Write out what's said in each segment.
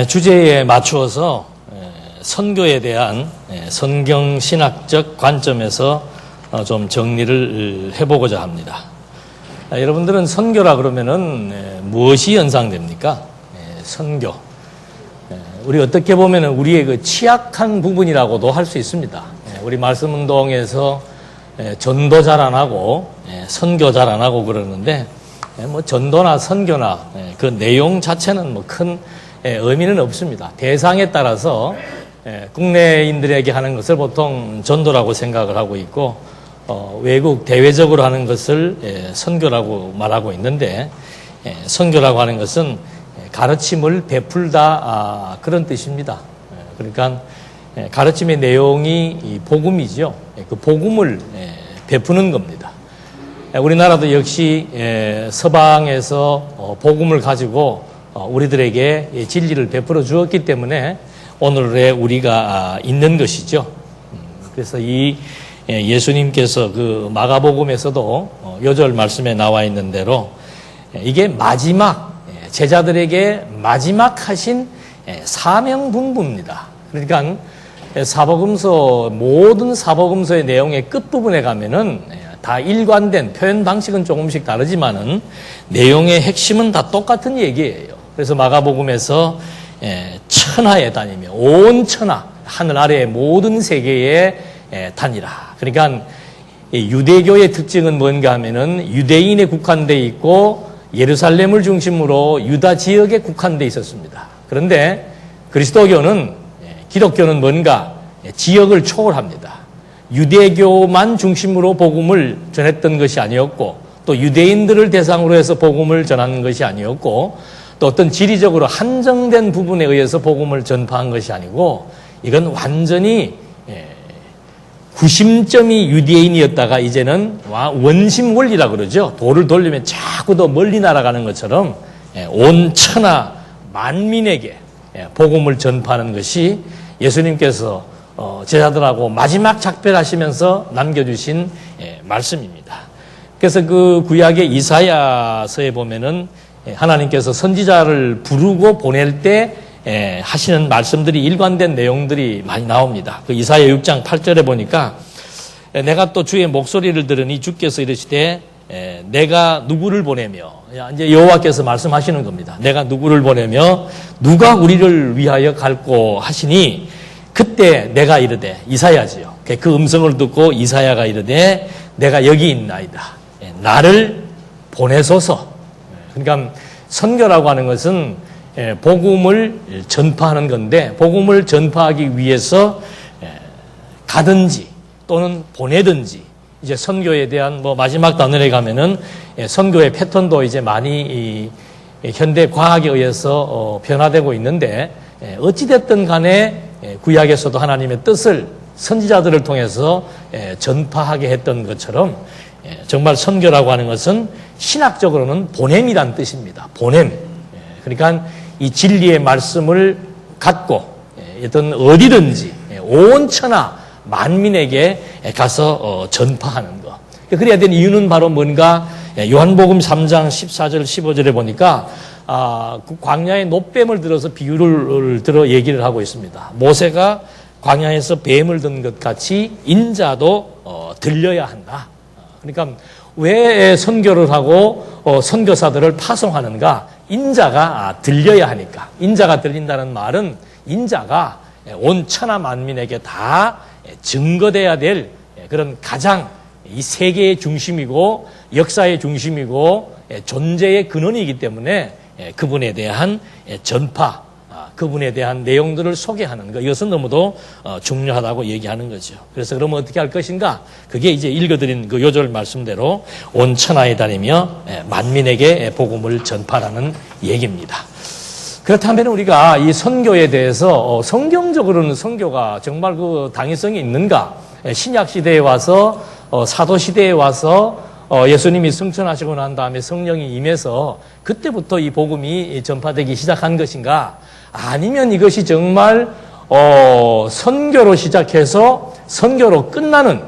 주제에 맞추어서 선교에 대한 성경신학적 관점에서 좀 정리를 해보고자 합니다. 여러분들은 선교라 그러면은 무엇이 연상됩니까? 선교. 우리 어떻게 보면은 우리의 그 취약한 부분이라고도 할 수 있습니다. 우리 말씀운동에서 전도 잘 안 하고 선교 잘 안 하고 그러는데 뭐 전도나 선교나 그 내용 자체는 뭐 큰 의미는 없습니다. 대상에 따라서 국내인들에게 하는 것을 보통 전도라고 생각을 하고 있고 외국 대외적으로 하는 것을 선교라고 말하고 있는데 선교라고 하는 것은 가르침을 베풀다 그런 뜻입니다. 그러니까 가르침의 내용이 복음이죠. 그 복음을 베푸는 겁니다. 우리나라도 역시 서방에서 복음을 가지고 우리들에게 진리를 베풀어 주었기 때문에 오늘의 우리가 있는 것이죠. 그래서 이 예수님께서 그 마가복음에서도 요절 말씀에 나와 있는 대로 이게 마지막 제자들에게 마지막 하신 사명분부입니다. 그러니까 사복음서 모든 사복음서의 내용의 끝부분에 가면은 다 일관된 표현 방식은 조금씩 다르지만은 내용의 핵심은 다 똑같은 얘기예요. 그래서 마가복음에서 천하에 다니며 온 천하 하늘 아래의 모든 세계에 다니라. 그러니까 유대교의 특징은 뭔가 하면은 유대인에 국한되어 있고 예루살렘을 중심으로 유다 지역에 국한되어 있었습니다. 그런데 그리스도교는 기독교는 뭔가 지역을 초월합니다. 유대교만 중심으로 복음을 전했던 것이 아니었고 또 유대인들을 대상으로 해서 복음을 전하는 것이 아니었고 또 어떤 지리적으로 한정된 부분에 의해서 복음을 전파한 것이 아니고 이건 완전히 구심점이 유대인이었다가 이제는 원심 원리라 그러죠. 돌을 돌리면 자꾸 더 멀리 날아가는 것처럼 온 천하 만민에게 복음을 전파하는 것이 예수님께서 제자들하고 마지막 작별하시면서 남겨주신 말씀입니다. 그래서 그 구약의 이사야서에 보면은 하나님께서 선지자를 부르고 보낼 때 하시는 말씀들이 일관된 내용들이 많이 나옵니다. 그 이사야 6장 8절에 보니까 내가 또 주의 목소리를 들으니 주께서 이르시되 내가 누구를 보내며 이제 여호와께서 말씀하시는 겁니다. 내가 누구를 보내며 누가 우리를 위하여 갈고 하시니 그때 내가 이르되 이사야지요. 그 음성을 듣고 이사야가 이르되 내가 여기 있나이다. 나를 보내소서. 그러니까 선교라고 하는 것은 복음을 전파하는 건데 복음을 전파하기 위해서 가든지 또는 보내든지 이제 선교에 대한 뭐 마지막 단원에 가면은 선교의 패턴도 이제 많이 현대 과학에 의해서 변화되고 있는데 어찌됐든 간에 구약에서도 하나님의 뜻을 선지자들을 통해서 전파하게 했던 것처럼 정말 선교라고 하는 것은 신학적으로는 보냄이란 뜻입니다. 보냄. 그러니까 이 진리의 말씀을 갖고 어디든지 온 천하 만민에게 가서 전파하는 것. 그래야 되는 이유는 바로 뭔가 요한복음 3장 14절 15절에 보니까 그 광야의 놋뱀을 들어서 비유를 들어 얘기를 하고 있습니다. 모세가 광야에서 뱀을 든 것 같이 인자도 들려야 한다. 그러니까 왜 선교를 하고 선교사들을 파송하는가? 인자가 들려야 하니까. 인자가 들린다는 말은 인자가 온 천하 만민에게 다 증거돼야 될 그런 가장 이 세계의 중심이고 역사의 중심이고 존재의 근원이기 때문에 그분에 대한 전파, 그분에 대한 내용들을 소개하는 것, 이것은 너무도 중요하다고 얘기하는 거죠. 그래서 그러면 어떻게 할 것인가? 그게 이제 읽어드린 그 요절 말씀대로 온 천하에 다니며 만민에게 복음을 전파라는 얘기입니다. 그렇다면 우리가 이 선교에 대해서 성경적으로는 선교가 정말 그 당위성이 있는가? 신약 시대에 와서 사도 시대에 와서 예수님이 승천하시고 난 다음에 성령이 임해서 그때부터 이 복음이 전파되기 시작한 것인가? 아니면 이것이 정말 선교로 시작해서 선교로 끝나는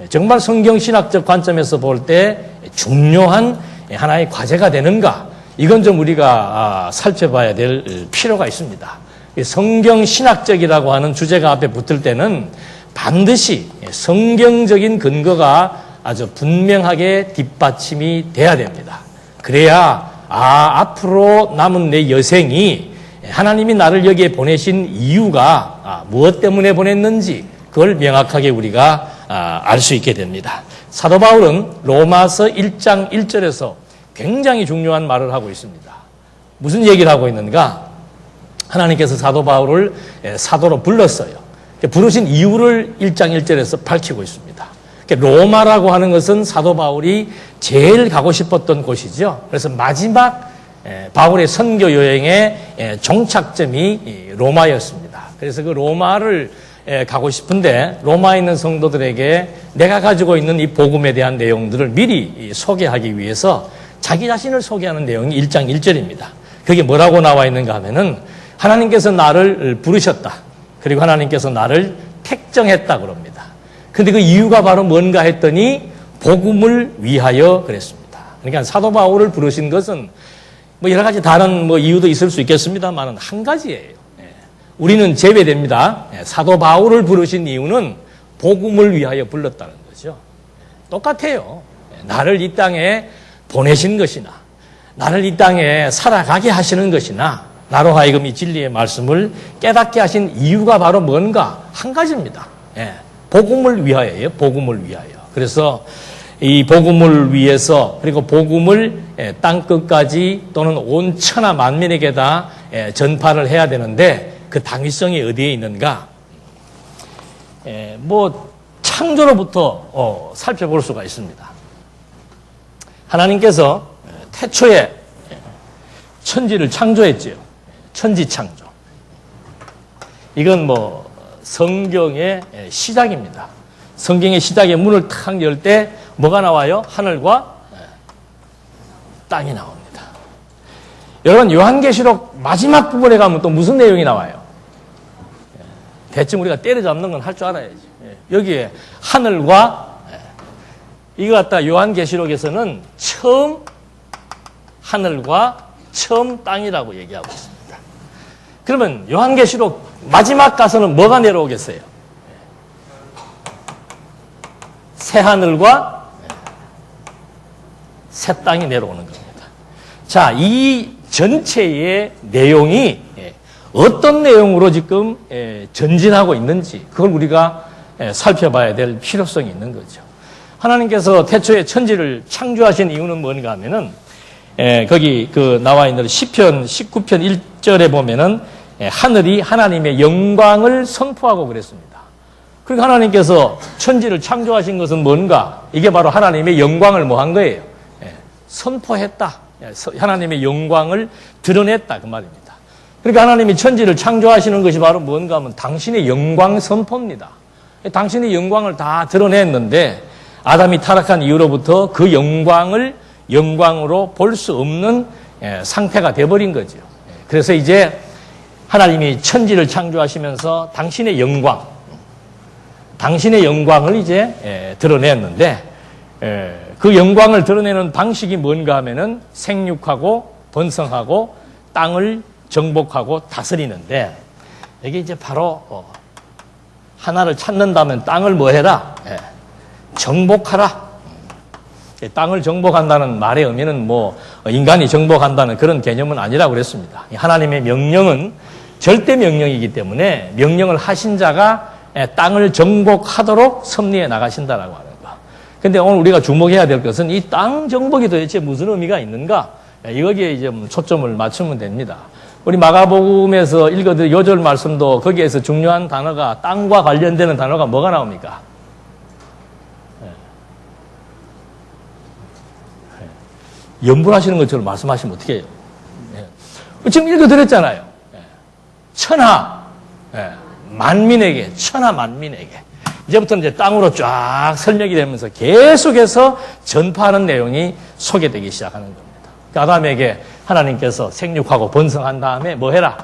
정말 성경신학적 관점에서 볼 때 중요한 하나의 과제가 되는가? 이건 좀 우리가 살펴봐야 될 필요가 있습니다. 성경 신학적이라고 하는 주제가 앞에 붙을 때는 반드시 성경적인 근거가 아주 분명하게 뒷받침이 돼야 됩니다. 그래야 앞으로 남은 내 여생이 하나님이 나를 여기에 보내신 이유가 무엇 때문에 보냈는지 그걸 명확하게 우리가 알 수 있게 됩니다. 사도 바울은 로마서 1장 1절에서 굉장히 중요한 말을 하고 있습니다. 무슨 얘기를 하고 있는가? 하나님께서 사도 바울을 사도로 불렀어요. 부르신 이유를 1장 1절에서 밝히고 있습니다. 로마라고 하는 것은 사도 바울이 제일 가고 싶었던 곳이죠. 그래서 마지막 바울의 선교 여행의 종착점이 로마였습니다. 그래서 그 로마를 가고 싶은데 로마에 있는 성도들에게 내가 가지고 있는 이 복음에 대한 내용들을 미리 소개하기 위해서 자기 자신을 소개하는 내용이 1장 1절입니다. 그게 뭐라고 나와 있는가 하면은 하나님께서 나를 부르셨다. 그리고 하나님께서 나를 택정했다 그럽니다. 근데 그 이유가 바로 뭔가 했더니 복음을 위하여 그랬습니다. 그러니까 사도 바울을 부르신 것은 뭐 여러 가지 다른 이유도 있을 수 있겠습니다만 한 가지예요. 우리는 제외됩니다. 사도 바울을 부르신 이유는 복음을 위하여 불렀다는 거죠. 똑같아요. 나를 이 땅에 보내신 것이나 나를 이 땅에 살아가게 하시는 것이나 나로 하여금 이 진리의 말씀을 깨닫게 하신 이유가 바로 뭔가 한 가지입니다. 복음을 위하여요. 복음을 위하여. 그래서 이 복음을 위해서 그리고 복음을 땅 끝까지 또는 온 천하 만민에게 다 전파를 해야 되는데 그 당위성이 어디에 있는가? 창조로부터 살펴볼 수가 있습니다. 하나님께서 태초에 천지를 창조했지요. 천지창조. 이건 성경의 시작입니다. 성경의 시작의 문을 탁 열 때 뭐가 나와요? 하늘과 땅이 나옵니다. 여러분 요한계시록 마지막 부분에 가면 또 무슨 내용이 나와요? 대충 우리가 때려잡는 건 할 줄 알아야지. 여기에 하늘과 이거 갖다 요한계시록에서는 처음 하늘과 처음 땅이라고 얘기하고 있습니다. 그러면 요한계시록 마지막 가서는 뭐가 내려오겠어요? 새 하늘과 새 땅이 내려오는 겁니다. 자, 이 전체의 내용이 어떤 내용으로 지금 전진하고 있는지 그걸 우리가 살펴봐야 될 필요성이 있는 거죠. 하나님께서 태초에 천지를 창조하신 이유는 뭔가 하면은 거기 나와 있는 시편 19편 1절에 보면은 하늘이 하나님의 영광을 선포하고 그랬습니다. 그러니까 하나님께서 천지를 창조하신 것은 뭔가? 이게 바로 하나님의 영광을 한 거예요? 선포했다. 하나님의 영광을 드러냈다. 그 말입니다. 그러니까 하나님이 천지를 창조하시는 것이 바로 뭔가 하면 당신의 영광 선포입니다. 당신의 영광을 다 드러냈는데 아담이 타락한 이후로부터 그 영광으로 볼 수 없는 상태가 돼버린 거죠. 그래서 이제 하나님이 천지를 창조하시면서 당신의 영광을 이제 드러냈는데 그 영광을 드러내는 방식이 뭔가 하면은 생육하고 번성하고 땅을 정복하고 다스리는데 이게 이제 바로 하나를 찾는다면 땅을 뭐 해라? 정복하라. 땅을 정복한다는 말의 의미는 인간이 정복한다는 그런 개념은 아니라고 그랬습니다. 하나님의 명령은 절대 명령이기 때문에 명령을 하신 자가 땅을 정복하도록 섭리해 나가신다라고 하는 거. 근데 오늘 우리가 주목해야 될 것은 이 땅 정복이 도대체 무슨 의미가 있는가? 여기에 이제 초점을 맞추면 됩니다. 우리 마가복음에서 읽어드린 요절 말씀도 거기에서 중요한 단어가 땅과 관련되는 단어가 뭐가 나옵니까? 염불하시는 것처럼 말씀하시면 어떻게 해요? 지금 읽어드렸잖아요. 천하 만민에게 이제부터는 이제 땅으로 쫙 설명이 되면서 계속해서 전파하는 내용이 소개되기 시작하는 겁니다. 아담에게 하나님께서 생육하고 번성한 다음에 뭐 해라?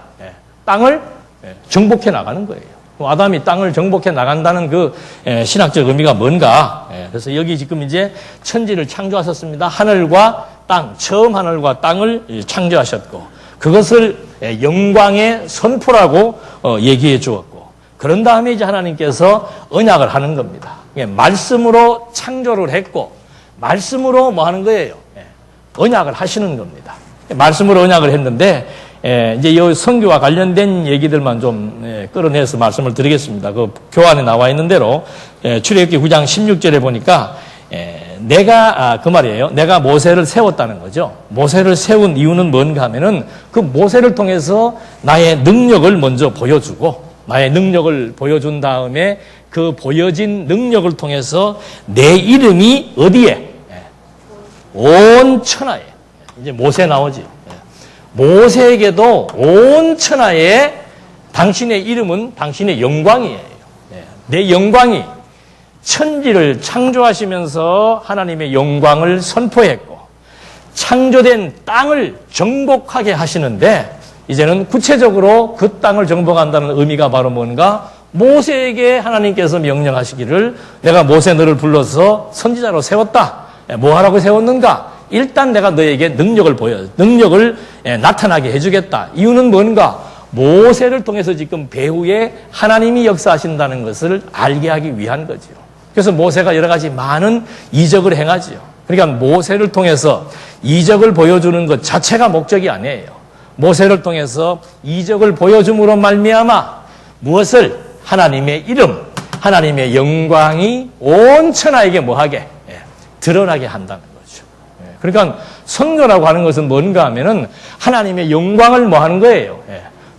땅을 정복해 나가는 거예요. 아담이 땅을 정복해 나간다는 그 신학적 의미가 뭔가? 그래서 여기 지금 이제 천지를 창조하셨습니다. 하늘과 땅, 처음 하늘과 땅을 창조하셨고 그것을 영광의 선포라고 얘기해 주었고, 그런 다음에 이제 하나님께서 언약을 하는 겁니다. 말씀으로 창조를 했고 말씀으로 뭐 하는 거예요? 언약을 하시는 겁니다. 말씀으로 언약을 했는데 이제 이 선교와 관련된 얘기들만 좀 끌어내서 말씀을 드리겠습니다. 그 교환에 나와 있는 대로 출애굽기 9장 16절에 보니까 내가 그 말이에요. 내가 모세를 세웠다는 거죠. 모세를 세운 이유는 뭔가 하면은 그 모세를 통해서 나의 능력을 먼저 보여주고, 나의 능력을 보여준 다음에 그 보여진 능력을 통해서 내 이름이 어디에? 온 천하에. 이제 모세 나오지. 모세에게도 온 천하에 당신의 이름은 당신의 영광이에요. 내 영광이 천지를 창조하시면서 하나님의 영광을 선포했고, 창조된 땅을 정복하게 하시는데, 이제는 구체적으로 그 땅을 정복한다는 의미가 바로 뭔가? 모세에게 하나님께서 명령하시기를, 내가 모세 너를 불러서 선지자로 세웠다. 뭐 하라고 세웠는가? 일단 내가 너에게 능력을 나타나게 해주겠다. 이유는 뭔가? 모세를 통해서 지금 배후에 하나님이 역사하신다는 것을 알게 하기 위한 거죠. 그래서 모세가 여러 가지 많은 이적을 행하지요. 그러니까 모세를 통해서 이적을 보여주는 것 자체가 목적이 아니에요. 모세를 통해서 이적을 보여줌으로 말미암아 무엇을? 하나님의 이름, 하나님의 영광이 온 천하에게 뭐하게? 드러나게 한다는 거죠. 그러니까 선교라고 하는 것은 뭔가 하면은 하나님의 영광을 뭐 하는 거예요?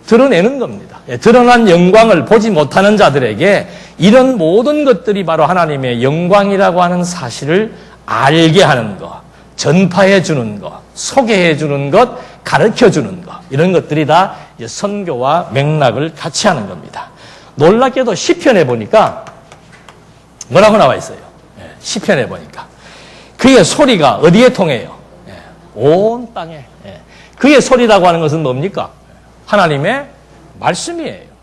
드러내는 겁니다. 드러난 영광을 보지 못하는 자들에게 이런 모든 것들이 바로 하나님의 영광이라고 하는 사실을 알게 하는 것, 전파해 주는 것, 소개해 주는 것, 가르쳐 주는 것, 이런 것들이 다 이제 선교와 맥락을 같이 하는 겁니다. 놀랍게도 시편에 보니까 뭐라고 나와 있어요? 시편에 보니까 그의 소리가 어디에 통해요? 온 땅에. 그의 소리라고 하는 것은 뭡니까? 하나님의 말씀이에요.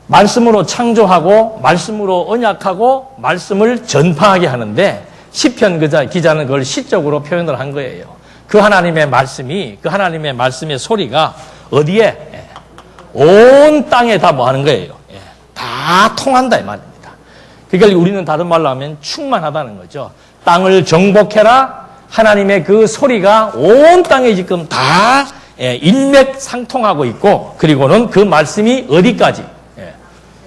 말씀으로 창조하고 말씀으로 언약하고 말씀을 전파하게 하는데, 시편 기자는 그걸 시적으로 표현을 한 거예요. 그 하나님의 말씀이, 그 하나님의 말씀의 소리가 어디에? 온 땅에 다 뭐 하는 거예요? 다 통한다 이 말입니다. 그러니까 우리는 다른 말로 하면 충만하다는 거죠. 땅을 정복해라. 하나님의 그 소리가 온 땅에 지금 다 일맥상통하고 있고, 그리고는 그 말씀이 어디까지?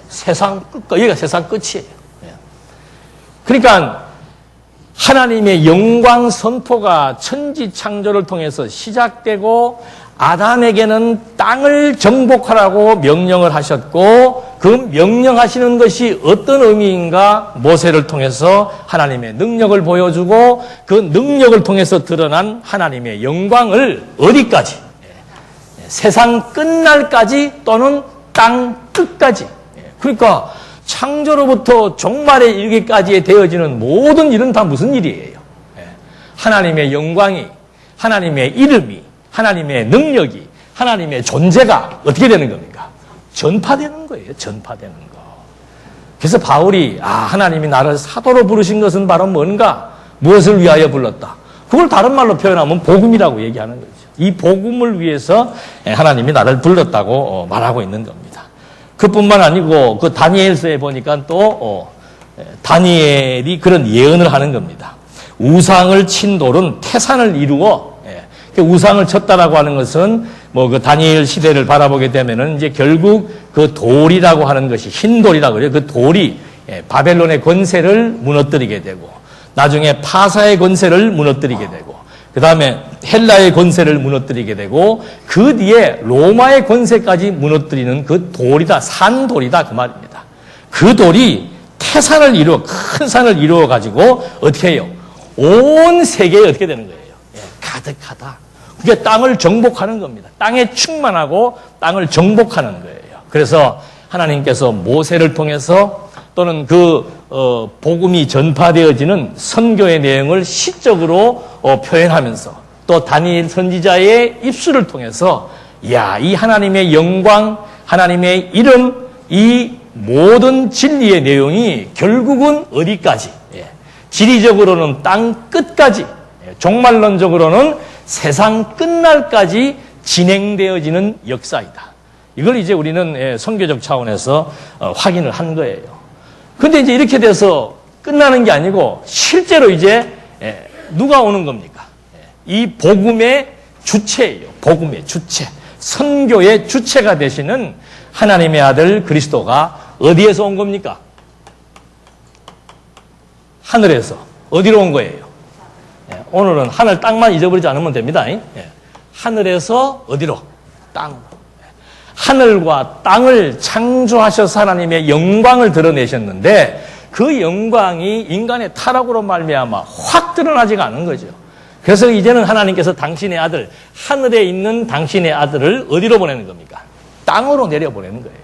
세상 끝까지. 여기가 세상 끝이에요. 그러니까 하나님의 영광 선포가 천지 창조를 통해서 시작되고, 아담에게는 땅을 정복하라고 명령을 하셨고, 그 명령하시는 것이 어떤 의미인가? 모세를 통해서 하나님의 능력을 보여주고, 그 능력을 통해서 드러난 하나님의 영광을 어디까지? 세상 끝날까지, 또는 땅 끝까지. 그러니까 창조로부터 종말에 이르기까지에 되어지는 모든 일은 다 무슨 일이에요? 하나님의 영광이, 하나님의 이름이, 하나님의 능력이, 하나님의 존재가 어떻게 되는 겁니까? 전파되는 거예요. 전파되는 거. 그래서 바울이 하나님이 나를 사도로 부르신 것은 바로 뭔가? 무엇을 위하여 불렀다? 그걸 다른 말로 표현하면 복음이라고 얘기하는 거죠. 이 복음을 위해서 하나님이 나를 불렀다고 말하고 있는 겁니다. 그뿐만 아니고 그 다니엘서에 보니까 또 다니엘이 그런 예언을 하는 겁니다. 우상을 친 돌은 태산을 이루어, 우상을 쳤다라고 하는 것은 뭐 그 다니엘 시대를 바라보게 되면은 이제 결국 그 돌이라고 하는 것이, 흰 돌이라고 그래요. 그 돌이 바벨론의 권세를 무너뜨리게 되고, 나중에 파사의 권세를 무너뜨리게 되고, 그 다음에 헬라의 권세를 무너뜨리게 되고, 그 뒤에 로마의 권세까지 무너뜨리는 그 돌이다, 산돌이다 그 말입니다. 그 돌이 태산을 이루어, 큰 산을 이루어 가지고 어떻게 해요? 온 세계에 어떻게 되는 거예요? 가득하다. 그게 땅을 정복하는 겁니다. 땅에 충만하고 땅을 정복하는 거예요. 그래서 하나님께서 모세를 통해서, 또는 복음이 전파되어지는 선교의 내용을 시적으로 표현하면서, 또 다니엘 선지자의 입술을 통해서 이 하나님의 영광, 하나님의 이름, 이 모든 진리의 내용이 결국은 어디까지? 지리적으로는 땅 끝까지, 종말론적으로는 세상 끝날까지 진행되어지는 역사이다. 이걸 이제 우리는 선교적 차원에서 확인을 한 거예요. 근데 이제 이렇게 돼서 끝나는 게 아니고 실제로 이제 누가 오는 겁니까? 이 복음의 주체예요. 복음의 주체. 선교의 주체가 되시는 하나님의 아들 그리스도가 어디에서 온 겁니까? 하늘에서. 어디로 온 거예요? 오늘은 하늘 땅만 잊어버리지 않으면 됩니다. 하늘에서 어디로? 땅으로. 하늘과 땅을 창조하셔서 하나님의 영광을 드러내셨는데 그 영광이 인간의 타락으로 말미암아 확 드러나지가 않은 거죠. 그래서 이제는 하나님께서 당신의 아들, 하늘에 있는 당신의 아들을 어디로 보내는 겁니까? 땅으로 내려보내는 거예요.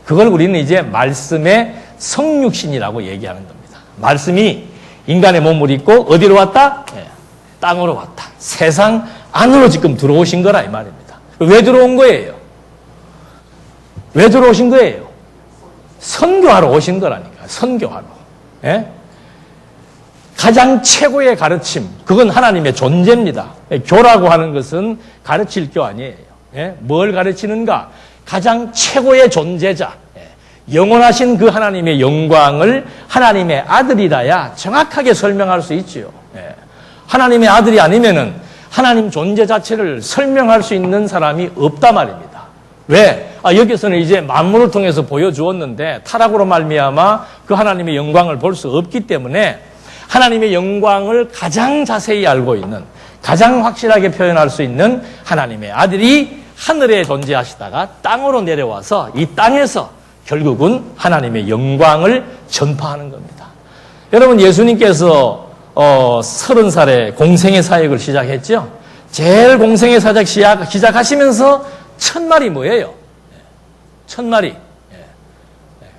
그걸 우리는 이제 말씀의 성육신이라고 얘기하는 겁니다. 말씀이 인간의 몸을 입고 어디로 왔다? 땅으로 왔다. 세상 안으로 지금 들어오신 거라 이 말입니다. 왜 들어온 거예요? 왜 들어오신 거예요? 선교하러 오신 거라니까. 선교하러. 가장 최고의 가르침, 그건 하나님의 존재입니다. 교라고 하는 것은 가르칠 교 아니에요. 뭘 가르치는가? 가장 최고의 존재자, 영원하신 그 하나님의 영광을 하나님의 아들이라야 정확하게 설명할 수 있지요. 하나님의 아들이 아니면은 하나님 존재 자체를 설명할 수 있는 사람이 없단 말입니다. 왜? 여기서는 이제 만물을 통해서 보여주었는데 타락으로 말미암아 그 하나님의 영광을 볼 수 없기 때문에 하나님의 영광을 가장 자세히 알고 있는, 가장 확실하게 표현할 수 있는 하나님의 아들이 하늘에 존재하시다가 땅으로 내려와서 이 땅에서 결국은 하나님의 영광을 전파하는 겁니다. 여러분, 예수님께서 30살에 공생의 사역을 시작했죠. 제일 공생의 사역 시작하시면서 첫말이 뭐예요? 첫말이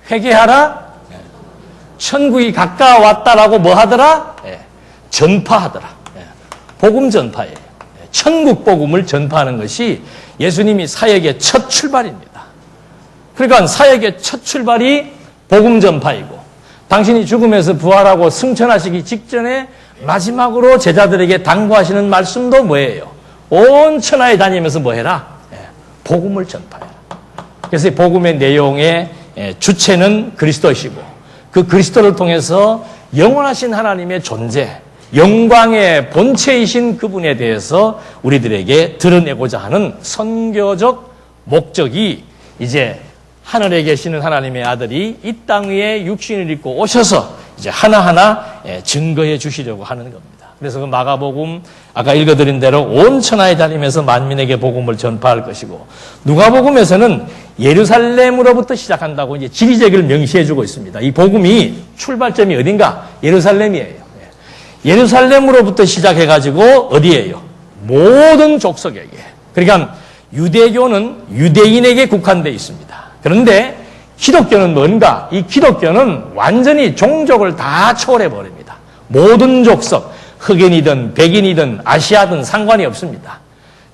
회개하라, 천국이 가까워왔다라고 뭐 하더라? 전파하더라. 복음 전파예요. 천국 복음을 전파하는 것이 예수님이 사역의 첫 출발입니다. 그러니까 사역의 첫 출발이 복음 전파이고, 당신이 죽음에서 부활하고 승천하시기 직전에 마지막으로 제자들에게 당부하시는 말씀도 뭐예요? 온 천하에 다니면서 뭐 해라? 복음을 전파해라. 그래서 복음의 내용의 주체는 그리스도이시고, 그 그리스도를 통해서 영원하신 하나님의 존재, 영광의 본체이신 그분에 대해서 우리들에게 드러내고자 하는 선교적 목적이 이제 하늘에 계시는 하나님의 아들이 이 땅 위에 육신을 입고 오셔서 이제 하나하나 증거해 주시려고 하는 겁니다. 그래서 그 마가복음 아까 읽어드린 대로 온 천하에 다니면서 만민에게 복음을 전파할 것이고, 누가복음에서는 예루살렘으로부터 시작한다고 이제 지리적을 명시해 주고 있습니다. 이 복음이 출발점이 어딘가? 예루살렘이에요. 예루살렘으로부터 시작해 가지고 어디예요? 모든 족속에게. 그러니까 유대교는 유대인에게 국한되어 있습니다. 그런데 기독교는 뭔가? 이 기독교는 완전히 종족을 다 초월해 버립니다. 모든 족속, 흑인이든 백인이든 아시아든 상관이 없습니다.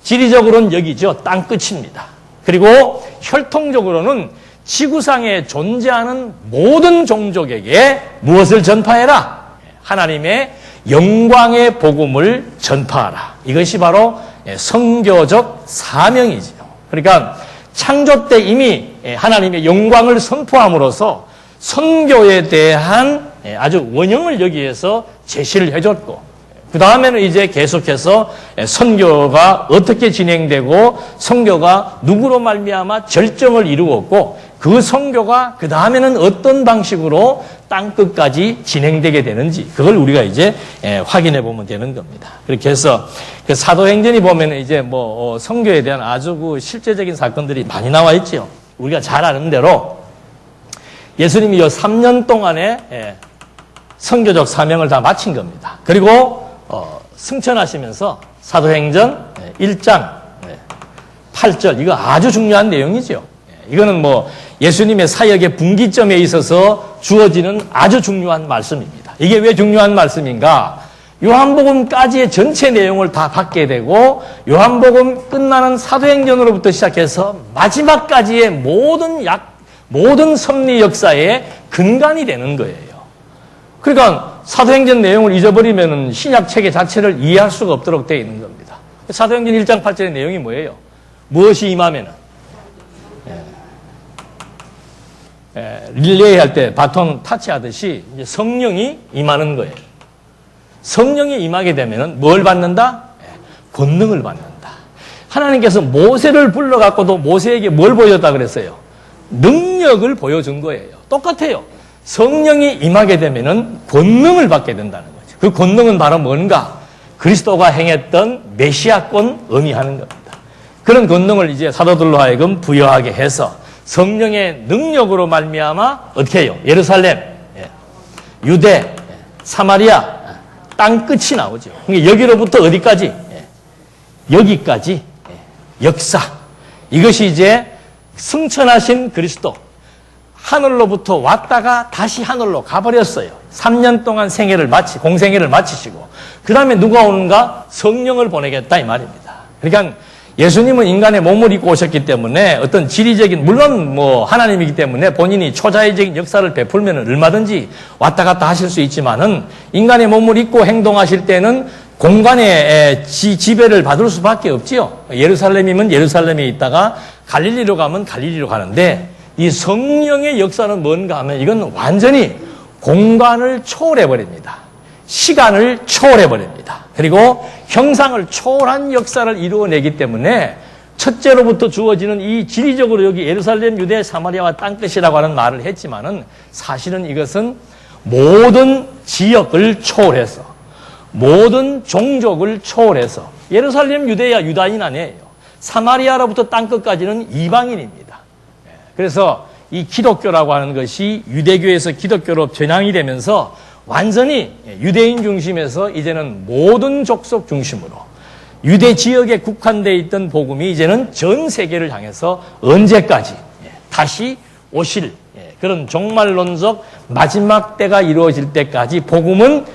지리적으로는 여기죠. 땅 끝입니다. 그리고 혈통적으로는 지구상에 존재하는 모든 종족에게 무엇을 전파해라? 하나님의 영광의 복음을 전파하라. 이것이 바로 선교적 사명이지요. 그러니까 창조 때 이미 하나님의 영광을 선포함으로써 선교에 대한 아주 원형을 여기에서 제시를 해줬고, 그 다음에는 이제 계속해서 선교가 어떻게 진행되고 선교가 누구로 말미암아 절정을 이루었고, 그 선교가 그 다음에는 어떤 방식으로 땅끝까지 진행되게 되는지, 그걸 우리가 이제 확인해 보면 되는 겁니다. 그렇게 해서 그 사도행전이 보면 이제 뭐 선교에 대한 아주 그 실제적인 사건들이 많이 나와 있죠. 우리가 잘 아는 대로 예수님이 이 3년 동안에 선교적 사명을 다 마친 겁니다. 그리고 승천하시면서 사도행전 1장 8절, 이거 아주 중요한 내용이죠. 이거는 뭐 예수님의 사역의 분기점에 있어서 주어지는 아주 중요한 말씀입니다. 이게 왜 중요한 말씀인가? 요한복음까지의 전체 내용을 다 받게 되고, 요한복음 끝나는 사도행전으로부터 시작해서 마지막까지의 모든 섭리 역사의 근간이 되는 거예요. 그러니까 사도행전 내용을 잊어버리면 신약 체계 자체를 이해할 수가 없도록 되어 있는 겁니다. 사도행전 1장 8절의 내용이 뭐예요? 무엇이 임하면은? 릴레이 할 때 바톤 타치하듯이 이제 성령이 임하는 거예요. 성령이 임하게 되면은 뭘 받는다? 권능을 받는다. 하나님께서 모세를 불러갖고도 모세에게 뭘 보여줬다 그랬어요? 능력을 보여준 거예요. 똑같아요. 성령이 임하게 되면은 권능을 받게 된다는 거죠. 그 권능은 바로 뭔가? 그리스도가 행했던 메시아권 의미하는 겁니다. 그런 권능을 이제 사도들로 하여금 부여하게 해서 성령의 능력으로 말미암아 어떻게 해요? 예루살렘, 유대, 사마리아 땅 끝이 나오죠. 그러니까 여기로부터 어디까지? 여기까지 역사. 이것이 이제 승천하신 그리스도. 하늘로부터 왔다가 다시 하늘로 가버렸어요. 3년 동안 공생애를 마치시고 그 다음에 누가 오는가? 성령을 보내겠다 이 말입니다. 그러니까 예수님은 인간의 몸을 입고 오셨기 때문에 어떤 지리적인, 물론 하나님이기 때문에 본인이 초자의적인 역사를 베풀면 얼마든지 왔다 갔다 하실 수 있지만은 인간의 몸을 입고 행동하실 때는 공간의 지배를 받을 수밖에 없지요. 예루살렘이면 예루살렘에 있다가 갈릴리로 가면 갈릴리로 가는데 이 성령의 역사는 뭔가 하면 이건 완전히 공간을 초월해버립니다. 시간을 초월해버립니다. 그리고 형상을 초월한 역사를 이루어내기 때문에 첫째로부터 주어지는 이 지리적으로 여기 예루살렘, 유대, 사마리아와 땅끝이라고 하는 말을 했지만은 사실은 이것은 모든 지역을 초월해서 모든 종족을 초월해서 예루살렘, 유대야 유다인 아니에요. 사마리아로부터 땅끝까지는 이방인입니다. 그래서 이 기독교라고 하는 것이 유대교에서 기독교로 전향이 되면서 완전히 유대인 중심에서 이제는 모든 족속 중심으로 유대 지역에 국한되어 있던 복음이 이제는 전 세계를 향해서 언제까지 다시 오실 그런 종말론적 마지막 때가 이루어질 때까지 복음은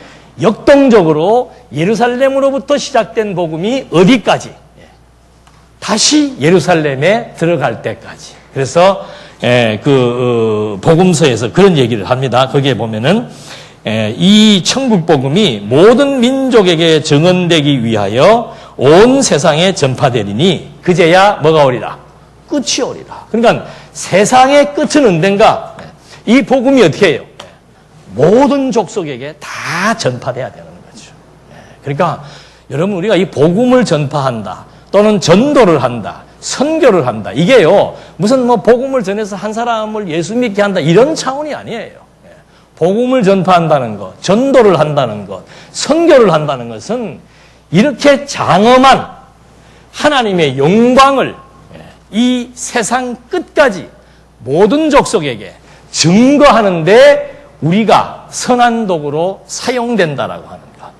역동적으로 예루살렘으로부터 시작된 복음이 어디까지? 다시 예루살렘에 들어갈 때까지. 그래서 복음서에서 그런 얘기를 합니다. 거기에 보면은 이 천국 복음이 모든 민족에게 증언되기 위하여 온 세상에 전파되리니 그제야 뭐가 오리라? 끝이 오리라. 그러니까 세상의 끝은 언젠가? 이 복음이 어떻게 해요? 모든 족속에게 다 전파돼야 되는 거죠. 그러니까 여러분 우리가 이 복음을 전파한다 또는 전도를 한다 선교를 한다 이게요 무슨 복음을 전해서 한 사람을 예수 믿게 한다 이런 차원이 아니에요. 복음을 전파한다는 것, 전도를 한다는 것, 선교를 한다는 것은 이렇게 장엄한 하나님의 영광을 이 세상 끝까지 모든 족속에게 증거하는데 우리가 선한 도구로 사용된다라고 하는 것.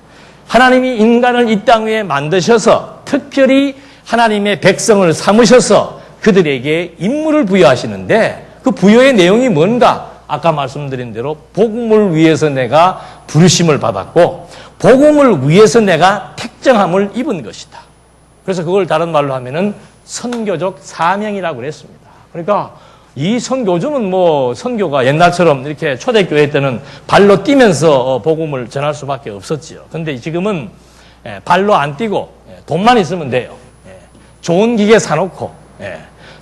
하나님이 인간을 이 땅 위에 만드셔서 특별히 하나님의 백성을 삼으셔서 그들에게 임무를 부여하시는데 그 부여의 내용이 뭔가? 아까 말씀드린 대로 복음을 위해서 내가 부르심을 받았고 복음을 위해서 내가 택정함을 입은 것이다. 그래서 그걸 다른 말로 하면은 선교적 사명이라고 그랬습니다. 그러니까 이 선교주는 선교가 옛날처럼 이렇게 초대교회 때는 발로 뛰면서 복음을 전할 수밖에 없었지요. 근데 지금은 발로 안 뛰고 돈만 있으면 돼요. 좋은 기계 사놓고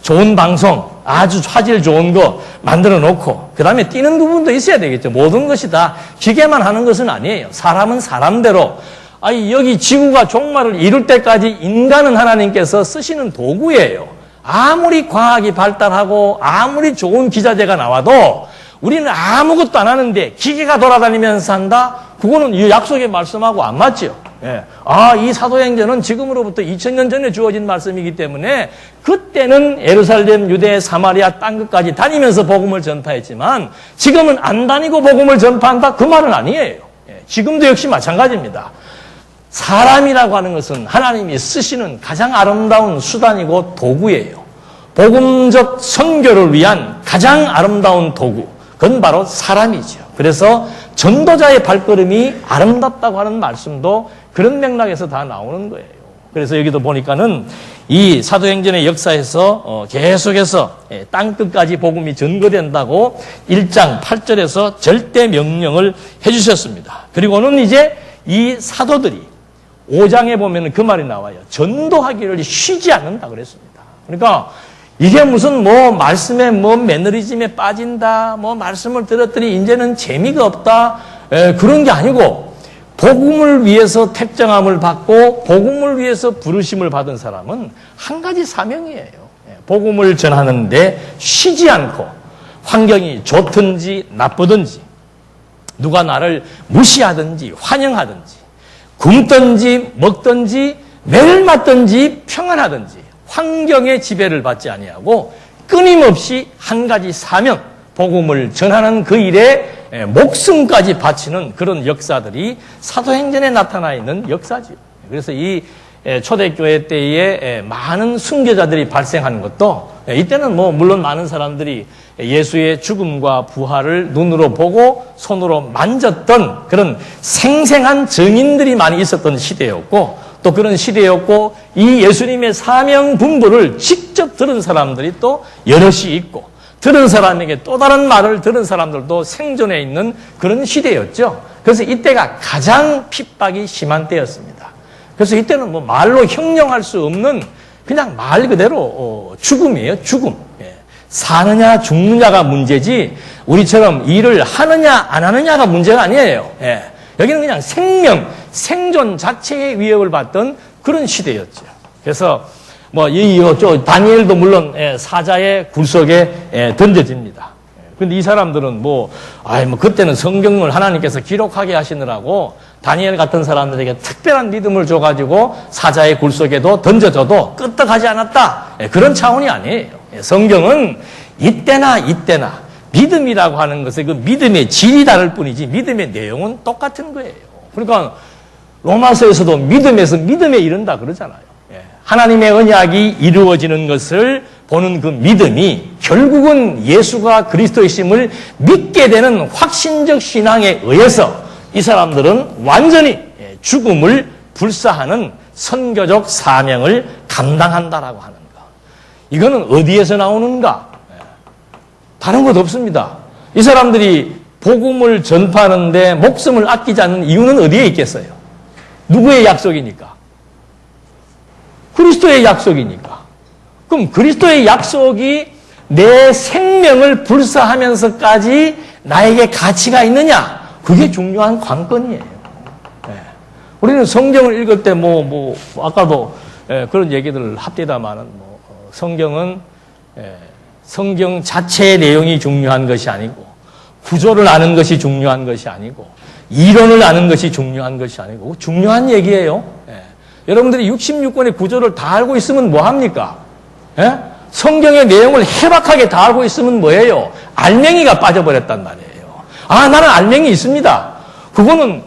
좋은 방송 아주 화질 좋은 거 만들어 놓고 그 다음에 뛰는 부분도 있어야 되겠죠. 모든 것이 다 기계만 하는 것은 아니에요. 사람은 사람대로 여기 지구가 종말을 이룰 때까지 인간은 하나님께서 쓰시는 도구예요. 아무리 과학이 발달하고 아무리 좋은 기자재가 나와도 우리는 아무것도 안 하는데 기계가 돌아다니면서 한다? 그거는 이 약속의 말씀하고 안 맞죠. 이 사도행전은 지금으로부터 2000년 전에 주어진 말씀이기 때문에 그때는 예루살렘, 유대, 사마리아 땅끝까지 다니면서 복음을 전파했지만 지금은 안 다니고 복음을 전파한다? 그 말은 아니에요. 지금도 역시 마찬가지입니다. 사람이라고 하는 것은 하나님이 쓰시는 가장 아름다운 수단이고 도구예요. 복음적 선교를 위한 가장 아름다운 도구, 그건 바로 사람이죠. 그래서 전도자의 발걸음이 아름답다고 하는 말씀도 그런 맥락에서 다 나오는 거예요. 그래서 여기도 보니까는 이 사도행전의 역사에서 계속해서 땅끝까지 복음이 전거된다고 1장 8절에서 절대 명령을 해주셨습니다. 그리고는 이제 이 사도들이 5장에 보면 그 말이 나와요. 전도하기를 쉬지 않는다 그랬습니다. 그러니까 이게 무슨 뭐 말씀에 뭐 매너리즘에 빠진다, 뭐 말씀을 들었더니 이제는 재미가 없다, 그런 게 아니고 복음을 위해서 택정함을 받고 복음을 위해서 부르심을 받은 사람은 한 가지 사명이에요. 복음을 전하는데 쉬지 않고 환경이 좋든지 나쁘든지 누가 나를 무시하든지 환영하든지 굶든지 먹든지 매를 맞든지 평안하든지 환경의 지배를 받지 아니하고 끊임없이 한 가지 사명, 복음을 전하는 그 일에 목숨까지 바치는 그런 역사들이 사도행전에 나타나 있는 역사죠. 그래서 이 초대교회 때에 많은 순교자들이 발생하는 것도 이때는 뭐 물론 많은 사람들이 예수의 죽음과 부활을 눈으로 보고 손으로 만졌던 그런 생생한 증인들이 많이 있었던 시대였고 또 그런 시대였고 이 예수님의 사명 분부를 직접 들은 사람들이 또 여럿이 있고 들은 사람에게 또 다른 말을 들은 사람들도 생존해 있는 그런 시대였죠. 그래서 이때가 가장 핍박이 심한 때였습니다. 그래서 이때는 뭐 말로 형용할 수 없는 그냥 말 그대로 죽음이에요. 죽음. 사느냐 죽느냐가 문제지 우리처럼 일을 하느냐 안 하느냐가 문제가 아니에요. 여기는 그냥 생명, 생존 자체의 위협을 받던 그런 시대였죠. 그래서 뭐 다니엘도 물론 사자의 굴속에 던져집니다. 근데 이 사람들은 뭐 그때는 성경을 하나님께서 기록하게 하시느라고 다니엘 같은 사람들에게 특별한 믿음을 줘가지고 사자의 굴속에도 던져줘도 끄떡하지 않았다. 그런 차원이 아니에요. 성경은 이때나 믿음이라고 하는 것은 그 믿음의 질이 다를 뿐이지 믿음의 내용은 똑같은 거예요. 그러니까 로마서에서도 믿음에서 믿음에 이른다 그러잖아요. 하나님의 언약이 이루어지는 것을 보는 그 믿음이 결국은 예수가 그리스도이심을 믿게 되는 확신적 신앙에 의해서 이 사람들은 완전히 죽음을 불사하는 선교적 사명을 감당한다라고 하는 것. 이거는 어디에서 나오는가? 다른 것 없습니다. 이 사람들이 복음을 전파하는데 목숨을 아끼지 않는 이유는 어디에 있겠어요? 누구의 약속이니까? 그리스도의 약속이니까. 그럼 그리스도의 약속이 내 생명을 불사하면서까지 나에게 가치가 있느냐? 그게 중요한 관건이에요. 우리는 성경을 읽을 때 아까도 그런 얘기들을 합디다마는 성경은 성경 자체의 내용이 중요한 것이 아니고 구조를 아는 것이 중요한 것이 아니고 이론을 아는 것이 중요한 것이 아니고 중요한 얘기예요. 여러분들이 66권의 구조를 다 알고 있으면 뭐합니까? 성경의 내용을 해박하게 다 알고 있으면 뭐예요? 알맹이가 빠져버렸단 말이에요. 나는 알맹이 있습니다. 그거는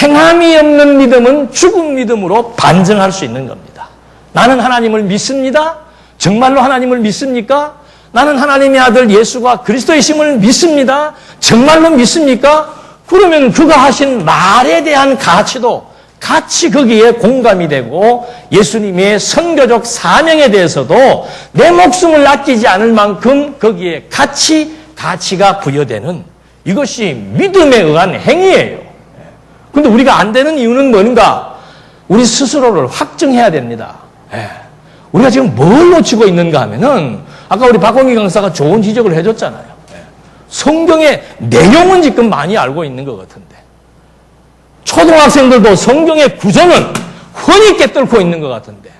행함이 없는 믿음은 죽은 믿음으로 반증할 수 있는 겁니다. 나는 하나님을 믿습니다. 정말로 하나님을 믿습니까? 나는 하나님의 아들 예수가 그리스도이심을 믿습니다. 정말로 믿습니까? 그러면 그가 하신 말에 대한 가치도 같이 거기에 공감이 되고 예수님의 선교적 사명에 대해서도 내 목숨을 아끼지 않을 만큼 거기에 가치가 부여되는 이것이 믿음에 의한 행위예요. 근데 우리가 안 되는 이유는 뭔가? 우리 스스로를 확증해야 됩니다. 우리가 지금 뭘 놓치고 있는가 하면은 아까 우리 박홍기 강사가 좋은 지적을 해줬잖아요. 성경의 내용은 지금 많이 알고 있는 것 같은데 초등학생들도 성경의 구조는 훤히 깨뚫고 있는 것 같은데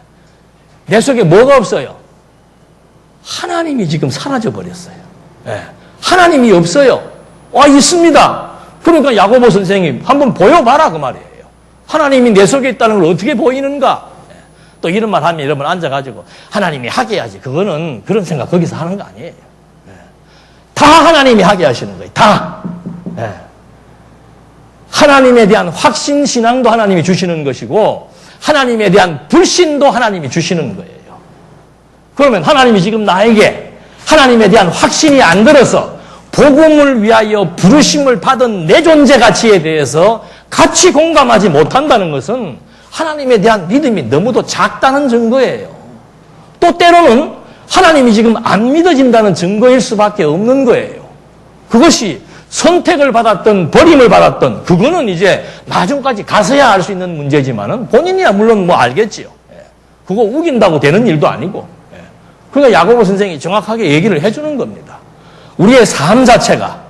내 속에 뭐가 없어요? 하나님이 지금 사라져버렸어요. 하나님이 없어요. 있습니다. 그러니까 야고보 선생님 한번 보여봐라 그 말이에요. 하나님이 내 속에 있다는 걸 어떻게 보이는가? 또 이런 말 하면 여러분 앉아가지고 하나님이 하게 해야지. 그거는 그런 생각 거기서 하는 거 아니에요. 다 하나님이 하게 하시는 거예요. 다. 하나님에 대한 확신 신앙도 하나님이 주시는 것이고 하나님에 대한 불신도 하나님이 주시는 거예요. 그러면 하나님이 지금 나에게 하나님에 대한 확신이 안 들어서 복음을 위하여 부르심을 받은 내 존재 가치에 대해서 같이 공감하지 못한다는 것은 하나님에 대한 믿음이 너무도 작다는 증거예요. 또 때로는 하나님이 지금 안 믿어진다는 증거일 수밖에 없는 거예요. 그것이 선택을 받았던 버림을 받았던 그거는 이제 나중까지 가서야 알 수 있는 문제지만은 본인이야 물론 알겠지요. 그거 우긴다고 되는 일도 아니고. 그러니까 야고보 선생이 정확하게 얘기를 해주는 겁니다. 우리의 삶 자체가,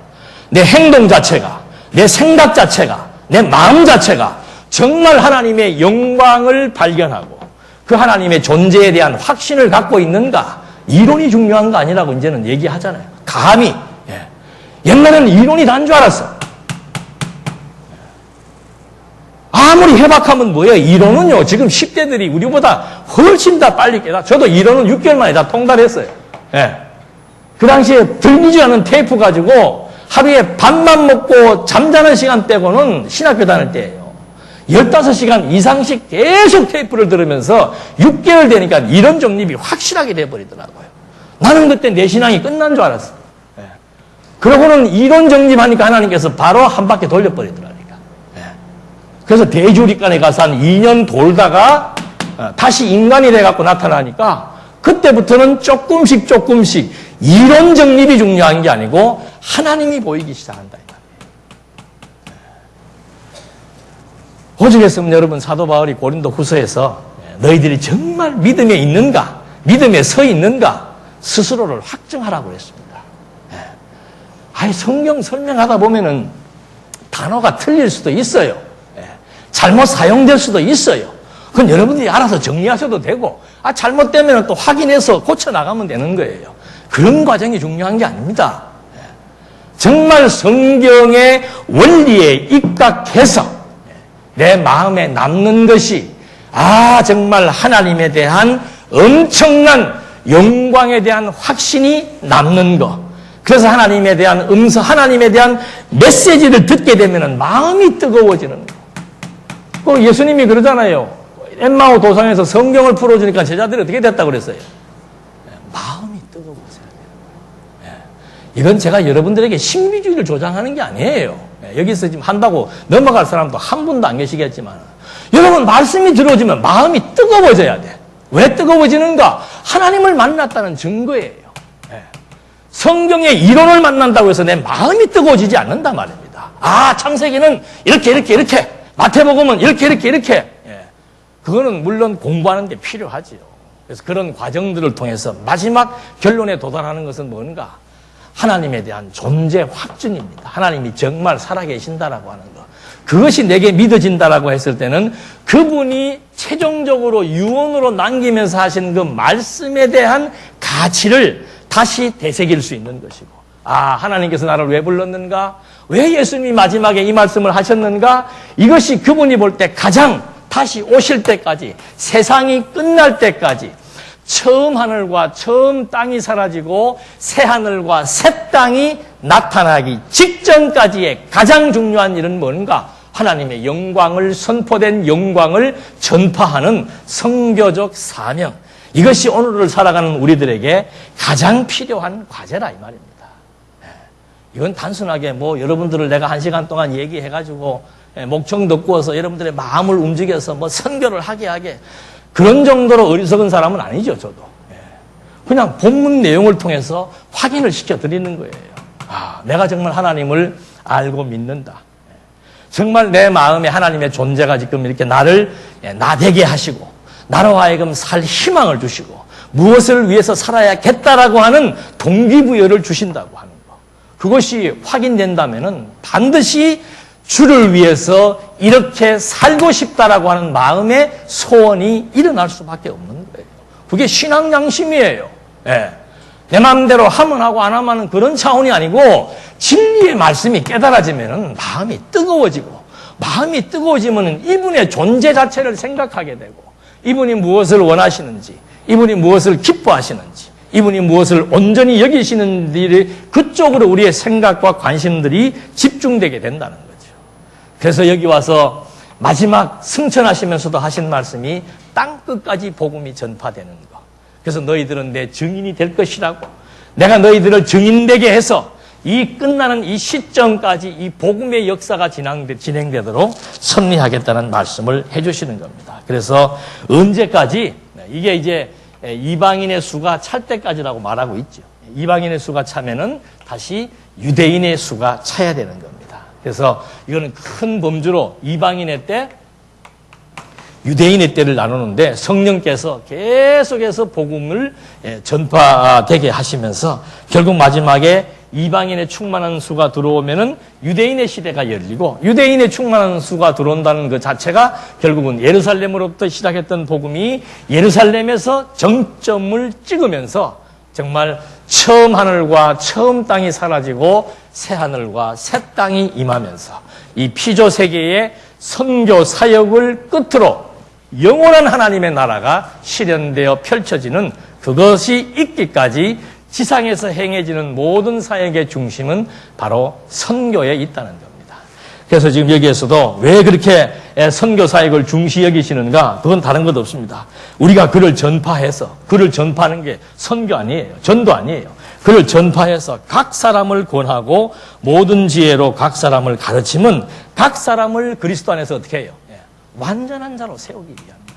내 행동 자체가, 내 생각 자체가, 내 마음 자체가 정말 하나님의 영광을 발견하고 그 하나님의 존재에 대한 확신을 갖고 있는가? 이론이 중요한 거 아니라고 이제는 얘기하잖아요. 감히. 옛날에는 이론이 단 줄 알았어. 아무리 해박하면 뭐예요? 이론은요, 지금 10대들이 우리보다 훨씬 다 빨리 깨달아. 저도 이론은 6개월 만에 다 통달했어요. 그 당시에 들리지 않은 테이프 가지고 하루에 밥만 먹고 잠자는 시간 빼고는 신학교 다닐 때예요. 15시간 이상씩 계속 테이프를 들으면서 6개월 되니까 이론 정립이 확실하게 돼버리더라고요. 나는 그때 내 신앙이 끝난 줄 알았어. 그러고는 이론 정립하니까 하나님께서 바로 한 바퀴 돌려버리더라니까. 그래서 대주립관에 가서 한 2년 돌다가 다시 인간이 돼갖고 나타나니까 그때부터는 조금씩 이론 정립이 중요한 게 아니고 하나님이 보이기 시작한다. 오죽했으면 여러분 사도 바울이 고린도 후서에서 너희들이 정말 믿음에 있는가, 믿음에 서 있는가 스스로를 확증하라고 했습니다. 아니 성경 설명하다 보면은 단어가 틀릴 수도 있어요. 잘못 사용될 수도 있어요. 그건 여러분들이 알아서 정리하셔도 되고, 잘못되면 또 확인해서 고쳐나가면 되는 거예요. 그런 과정이 중요한 게 아닙니다. 정말 성경의 원리에 입각해서 내 마음에 남는 것이, 정말 하나님에 대한 엄청난 영광에 대한 확신이 남는 것. 그래서 하나님에 대한 음성, 하나님에 대한 메시지를 듣게 되면 마음이 뜨거워지는 거. 예수님이 그러잖아요. 엠마오 도상에서 성경을 풀어주니까 제자들이 어떻게 됐다고 그랬어요? 마음이 뜨거워져야 돼요. 이건 제가 여러분들에게 신비주의를 조장하는 게 아니에요. 여기서 지금 한다고 넘어갈 사람도 한 분도 안 계시겠지만, 여러분 말씀이 들어오지면 마음이 뜨거워져야 돼. 왜 뜨거워지는가? 하나님을 만났다는 증거예요. 성경의 이론을 만난다고 해서 내 마음이 뜨거워지지 않는단 말입니다. 창세기는 이렇게 마태복음은 이렇게 그거는 물론 공부하는 게 필요하지요. 그래서 그런 과정들을 통해서 마지막 결론에 도달하는 것은 뭔가? 하나님에 대한 존재 확증입니다. 하나님이 정말 살아계신다라고 하는 것. 그것이 내게 믿어진다라고 했을 때는 그분이 최종적으로 유언으로 남기면서 하신 그 말씀에 대한 가치를 다시 되새길 수 있는 것이고, 하나님께서 나를 왜 불렀는가? 왜 예수님이 마지막에 이 말씀을 하셨는가? 이것이 그분이 볼 때 가장 다시 오실 때까지, 세상이 끝날 때까지, 처음 하늘과 처음 땅이 사라지고 새 하늘과 새 땅이 나타나기 직전까지의 가장 중요한 일은 뭔가? 하나님의 영광을, 선포된 영광을 전파하는 선교적 사명. 이것이 오늘을 살아가는 우리들에게 가장 필요한 과제라 이 말입니다. 이건 단순하게 여러분들을 내가 1시간 동안 얘기해가지고 목청 돋구어서 여러분들의 마음을 움직여서 선교를 하게 그런 정도로 어리석은 사람은 아니죠, 저도. 그냥 본문 내용을 통해서 확인을 시켜드리는 거예요. 내가 정말 하나님을 알고 믿는다. 정말 내 마음에 하나님의 존재가 지금 이렇게 나를 나되게 하시고 나로 하여금 살 희망을 주시고 무엇을 위해서 살아야겠다라고 하는 동기부여를 주신다고 하는 거. 그것이 확인된다면은 반드시 주를 위해서 이렇게 살고 싶다라고 하는 마음의 소원이 일어날 수밖에 없는 거예요. 그게 신앙 양심이에요. 내 마음대로 하면 하고 안 하면 그런 차원이 아니고 진리의 말씀이 깨달아지면은 마음이 뜨거워지고, 마음이 뜨거워지면은 이분의 존재 자체를 생각하게 되고, 이분이 무엇을 원하시는지, 이분이 무엇을 기뻐하시는지, 이분이 무엇을 온전히 여기시는지 그쪽으로 우리의 생각과 관심들이 집중되게 된다는 거죠. 그래서 여기 와서 마지막 승천하시면서도 하신 말씀이 땅끝까지 복음이 전파되는 거. 그래서 너희들은 내 증인이 될 것이라고, 내가 너희들을 증인되게 해서 이 끝나는 이 시점까지 이 복음의 역사가 진행되도록 섭리하겠다는 말씀을 해주시는 겁니다. 그래서 언제까지? 이게 이제 이방인의 수가 찰 때까지라고 말하고 있죠. 이방인의 수가 차면은 다시 유대인의 수가 차야 되는 겁니다. 그래서 이거는 큰 범주로 이방인의 때 유대인의 때를 나누는데 성령께서 계속해서 복음을 전파되게 하시면서 결국 마지막에 이방인의 충만한 수가 들어오면은 유대인의 시대가 열리고 유대인의 충만한 수가 들어온다는 그 자체가 결국은 예루살렘으로부터 시작했던 복음이 예루살렘에서 정점을 찍으면서 정말 처음 하늘과 처음 땅이 사라지고 새 하늘과 새 땅이 임하면서 이 피조 세계의 선교 사역을 끝으로 영원한 하나님의 나라가 실현되어 펼쳐지는 그것이 있기까지 지상에서 행해지는 모든 사역의 중심은 바로 선교에 있다는 겁니다. 그래서 지금 여기에서도 왜 그렇게 선교 사역을 중시 여기시는가? 그건 다른 것 없습니다. 우리가 그를 전파해서 그를 전파하는 게 선교 아니에요. 전도 아니에요. 그를 전파해서 각 사람을 권하고 모든 지혜로 각 사람을 가르치면 각 사람을 그리스도 안에서 어떻게 해요? 완전한 자로 세우기 위함입니다.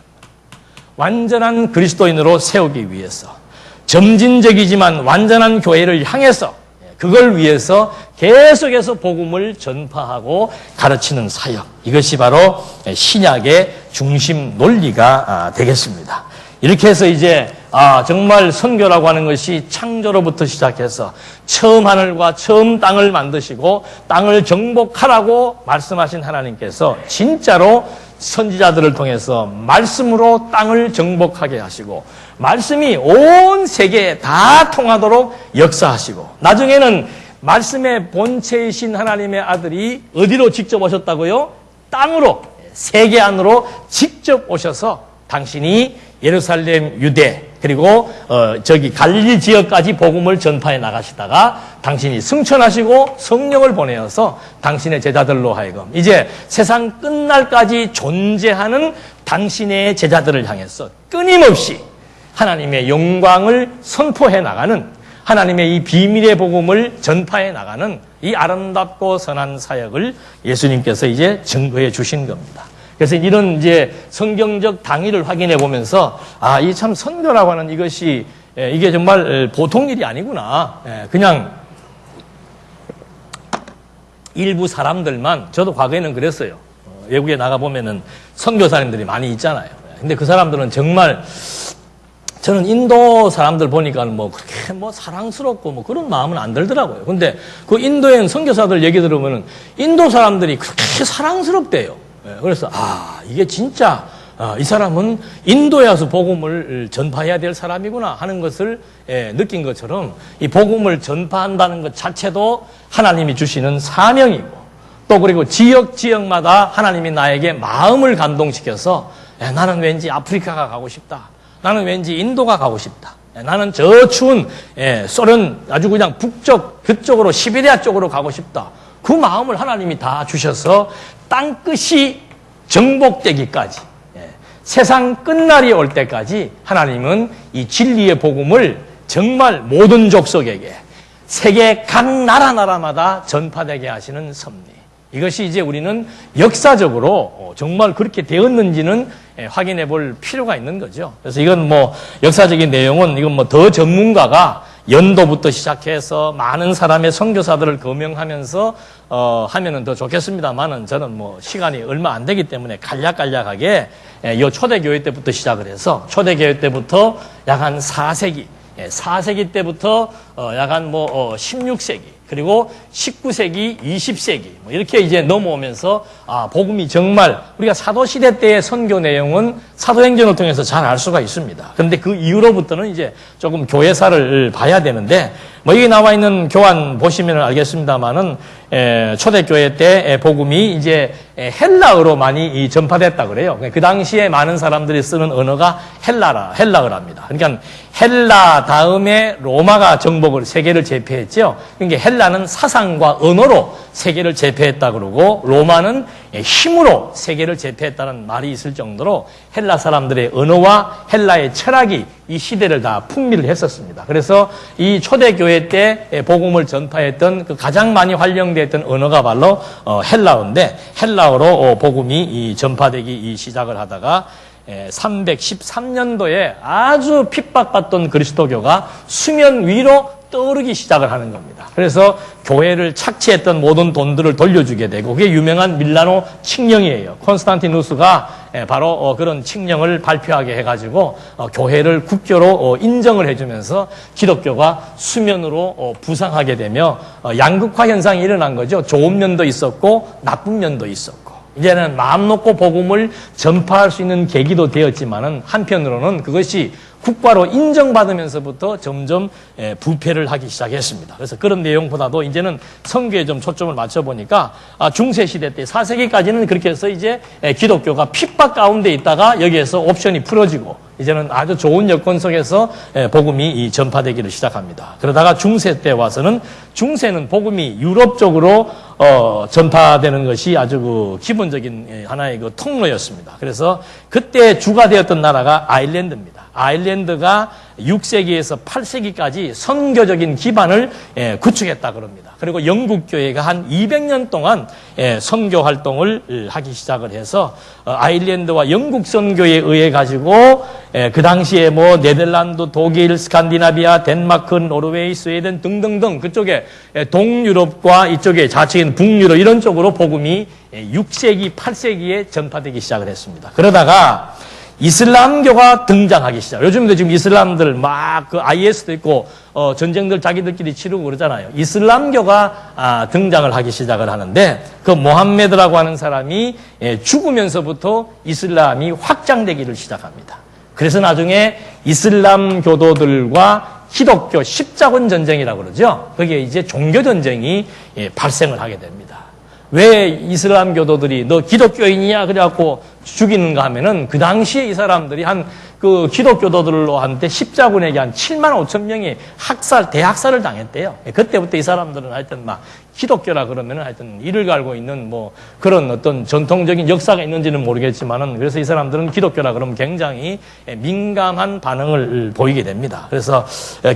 완전한 그리스도인으로 세우기 위해서 점진적이지만 완전한 교회를 향해서 그걸 위해서 계속해서 복음을 전파하고 가르치는 사역, 이것이 바로 신약의 중심 논리가 되겠습니다. 이렇게 해서 이제 정말 선교라고 하는 것이 창조로부터 시작해서 처음 하늘과 처음 땅을 만드시고 땅을 정복하라고 말씀하신 하나님께서 진짜로 선지자들을 통해서 말씀으로 땅을 정복하게 하시고 말씀이 온 세계에 다 통하도록 역사하시고 나중에는 말씀의 본체이신 하나님의 아들이 어디로 직접 오셨다고요? 땅으로, 세계 안으로 직접 오셔서 당신이 예루살렘, 유대, 그리고 갈릴리 지역까지 복음을 전파해 나가시다가 당신이 승천하시고 성령을 보내어서 당신의 제자들로 하여금 이제 세상 끝날까지 존재하는 당신의 제자들을 향해서 끊임없이 하나님의 영광을 선포해 나가는, 하나님의 이 비밀의 복음을 전파해 나가는 이 아름답고 선한 사역을 예수님께서 이제 증거해 주신 겁니다. 그래서 이런 이제 성경적 당위를 확인해 보면서 이 참 선교라고 하는 이것이 이게 정말 보통 일이 아니구나. 그냥 일부 사람들만, 저도 과거에는 그랬어요. 외국에 나가 보면은 선교사님들이 많이 있잖아요. 근데 그 사람들은 정말 저는 인도 사람들 보니까 뭐 그렇게 뭐 사랑스럽고 뭐 그런 마음은 안 들더라고요. 근데 그 인도에 선교사들 얘기 들으면은 인도 사람들이 그렇게 사랑스럽대요. 그래서 이게 진짜 이 사람은 인도에 와서 복음을 전파해야 될 사람이구나 하는 것을 느낀 것처럼 이 복음을 전파한다는 것 자체도 하나님이 주시는 사명이고 또 그리고 지역마다 하나님이 나에게 마음을 감동시켜서 나는 왠지 아프리카가 가고 싶다. 나는 왠지 인도가 가고 싶다. 나는 저 추운 소련 아주 그냥 북쪽 그쪽으로 시베리아 쪽으로 가고 싶다. 그 마음을 하나님이 다 주셔서 땅끝이 정복되기까지 세상 끝날이 올 때까지 하나님은 이 진리의 복음을 정말 모든 족속에게 세계 각 나라마다 전파되게 하시는 섭리. 이것이 이제 우리는 역사적으로 정말 그렇게 되었는지는 확인해 볼 필요가 있는 거죠. 그래서 이건 뭐 역사적인 내용은 이건 뭐 더 전문가가 연도부터 시작해서 많은 사람의 선교사들을 거명하면서 하면은 더 좋겠습니다만은 저는 뭐 시간이 얼마 안 되기 때문에 간략하게 이 초대교회 때부터 시작을 해서 초대교회 때부터 약 한 4세기, 4세기 때부터 약 한 16세기 그리고 19세기, 20세기 뭐 이렇게 이제 넘어오면서 복음이 정말 우리가 사도시대 때의 선교 내용은 사도행전을 통해서 잘 알 수가 있습니다. 그런데 그 이후로부터는 이제 조금 교회사를 봐야 되는데 뭐 여기 나와 있는 교환 보시면 알겠습니다만은 초대교회 때 복음이 이제 헬라어로 많이 전파됐다 그래요. 그 당시에 많은 사람들이 쓰는 언어가 헬라어랍니다. 그러니까 헬라 다음에 로마가 정복을 세계를 제패했죠. 그러니까 헬라는 사상과 언어로 세계를 제패했다 그러고 로마는 힘으로 세계를 제패했다는 말이 있을 정도로 헬라 사람들의 언어와 헬라의 철학이 이 시대를 다 풍미를 했었습니다. 그래서 이 초대교회 때 복음을 전파했던 그 가장 많이 활용됐던 언어가 바로 헬라어인데 헬라어로 복음이 전파되기 시작을 하다가 313년도에 아주 핍박받던 그리스도교가 수면 위로 떠오르기 시작을 하는 겁니다. 그래서 교회를 착취했던 모든 돈들을 돌려주게 되고 그게 유명한 밀라노 칙령이에요. 콘스탄티누스가 바로 그런 칙령을 발표하게 해가지고 교회를 국교로 인정을 해주면서 기독교가 수면으로 부상하게 되며 양극화 현상이 일어난 거죠. 좋은 면도 있었고 나쁜 면도 있었고 이제는 마음 놓고 복음을 전파할 수 있는 계기도 되었지만은 한편으로는 그것이 국가로 인정받으면서부터 점점 부패를 하기 시작했습니다. 그래서 그런 내용보다도 이제는 선교에 좀 초점을 맞춰보니까 중세시대 때 4세기까지는 그렇게 해서 이제 기독교가 핍박 가운데 있다가 여기에서 옵션이 풀어지고 이제는 아주 좋은 여건 속에서 복음이 전파되기를 시작합니다. 그러다가 중세 때 와서는 중세는 복음이 유럽 쪽으로 전파되는 것이 아주 그 기본적인 하나의 그 통로였습니다. 그래서 그때 주가 되었던 나라가 아일랜드입니다. 아일랜드가 6세기에서 8세기까지 선교적인 기반을 구축했다 그럽니다. 그리고 영국 교회가 한 200년 동안 선교 활동을 하기 시작을 해서 아일랜드와 영국 선교에 의해 가지고 그 당시에 뭐 네덜란드, 독일, 스칸디나비아, 덴마크, 노르웨이, 스웨덴 등등등 그쪽에 동유럽과 이쪽에 자치인 북유럽 이런 쪽으로 복음이 6세기, 8세기에 전파되기 시작을 했습니다. 그러다가 이슬람교가 등장하기 시작. 요즘도 지금 이슬람들 막 그 IS도 있고 전쟁들 자기들끼리 치르고 그러잖아요. 이슬람교가 등장을 하기 시작을 하는데 그 모함메드라고 하는 사람이 죽으면서부터 이슬람이 확장되기를 시작합니다. 그래서 나중에 이슬람 교도들과 기독교 십자군 전쟁이라고 그러죠. 거기에 이제 종교 전쟁이 발생을 하게 됩니다. 왜 이슬람 교도들이 너 기독교인이야 그래갖고 죽이는가 하면은 그 당시에 이 사람들이 그 기독교도들로 한테 십자군에게 한 7만 5천 명이 대학살을 당했대요. 그때부터 이 사람들은 하여튼 막 기독교라 그러면은 하여튼 이를 갈고 있는 뭐 그런 어떤 전통적인 역사가 있는지는 모르겠지만은 그래서 이 사람들은 기독교라 그러면 굉장히 민감한 반응을 보이게 됩니다. 그래서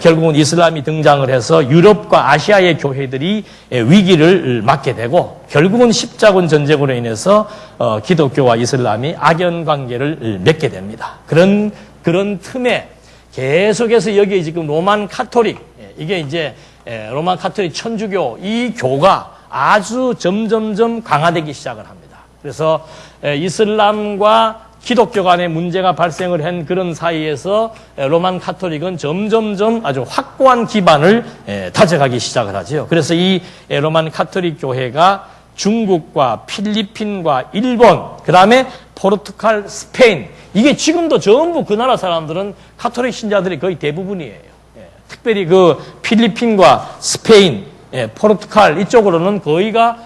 결국은 이슬람이 등장을 해서 유럽과 아시아의 교회들이 위기를 맞게 되고 결국은 십자군 전쟁으로 인해서 기독교와 이슬람이 악연 관계를 맺게 됩니다. 그런 틈에 계속해서 여기에 지금 로만 카톨릭, 이게 이제 로만 카톨릭 천주교 이 교가 아주 점점점 강화되기 시작을 합니다. 그래서 이슬람과 기독교 간의 문제가 발생을 한 그런 사이에서 로만 카톨릭은 점점점 아주 확고한 기반을 다져가기 시작을 하죠. 그래서 이 로만 카톨릭 교회가 중국과 필리핀과 일본, 그 다음에 포르투갈, 스페인 이게 지금도 전부 그 나라 사람들은 카톨릭 신자들이 거의 대부분이에요. 특별히 그 필리핀과 스페인, 포르투갈 이쪽으로는 거의가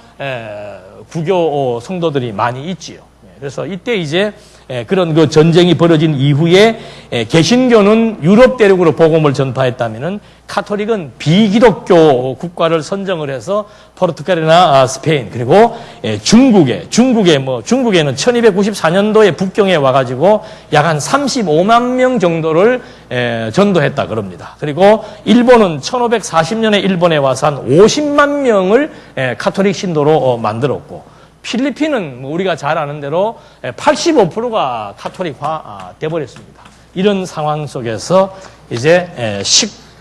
구교 성도들이 많이 있지요. 그래서 이때 이제 그런 그 전쟁이 벌어진 이후에 개신교는 유럽 대륙으로 복음을 전파했다면은 카톨릭은 비기독교 국가를 선정을 해서 포르투갈이나 스페인 그리고 중국에는 1294년도에 북경에 와가지고 약 한 35만 명 정도를 전도했다 그럽니다. 그리고 일본은 1540년에 일본에 와서 한 50만 명을 카톨릭 신도로 만들었고 필리핀은 우리가 잘 아는 대로 85%가 카톨릭화 돼버렸습니다. 이런 상황 속에서 이제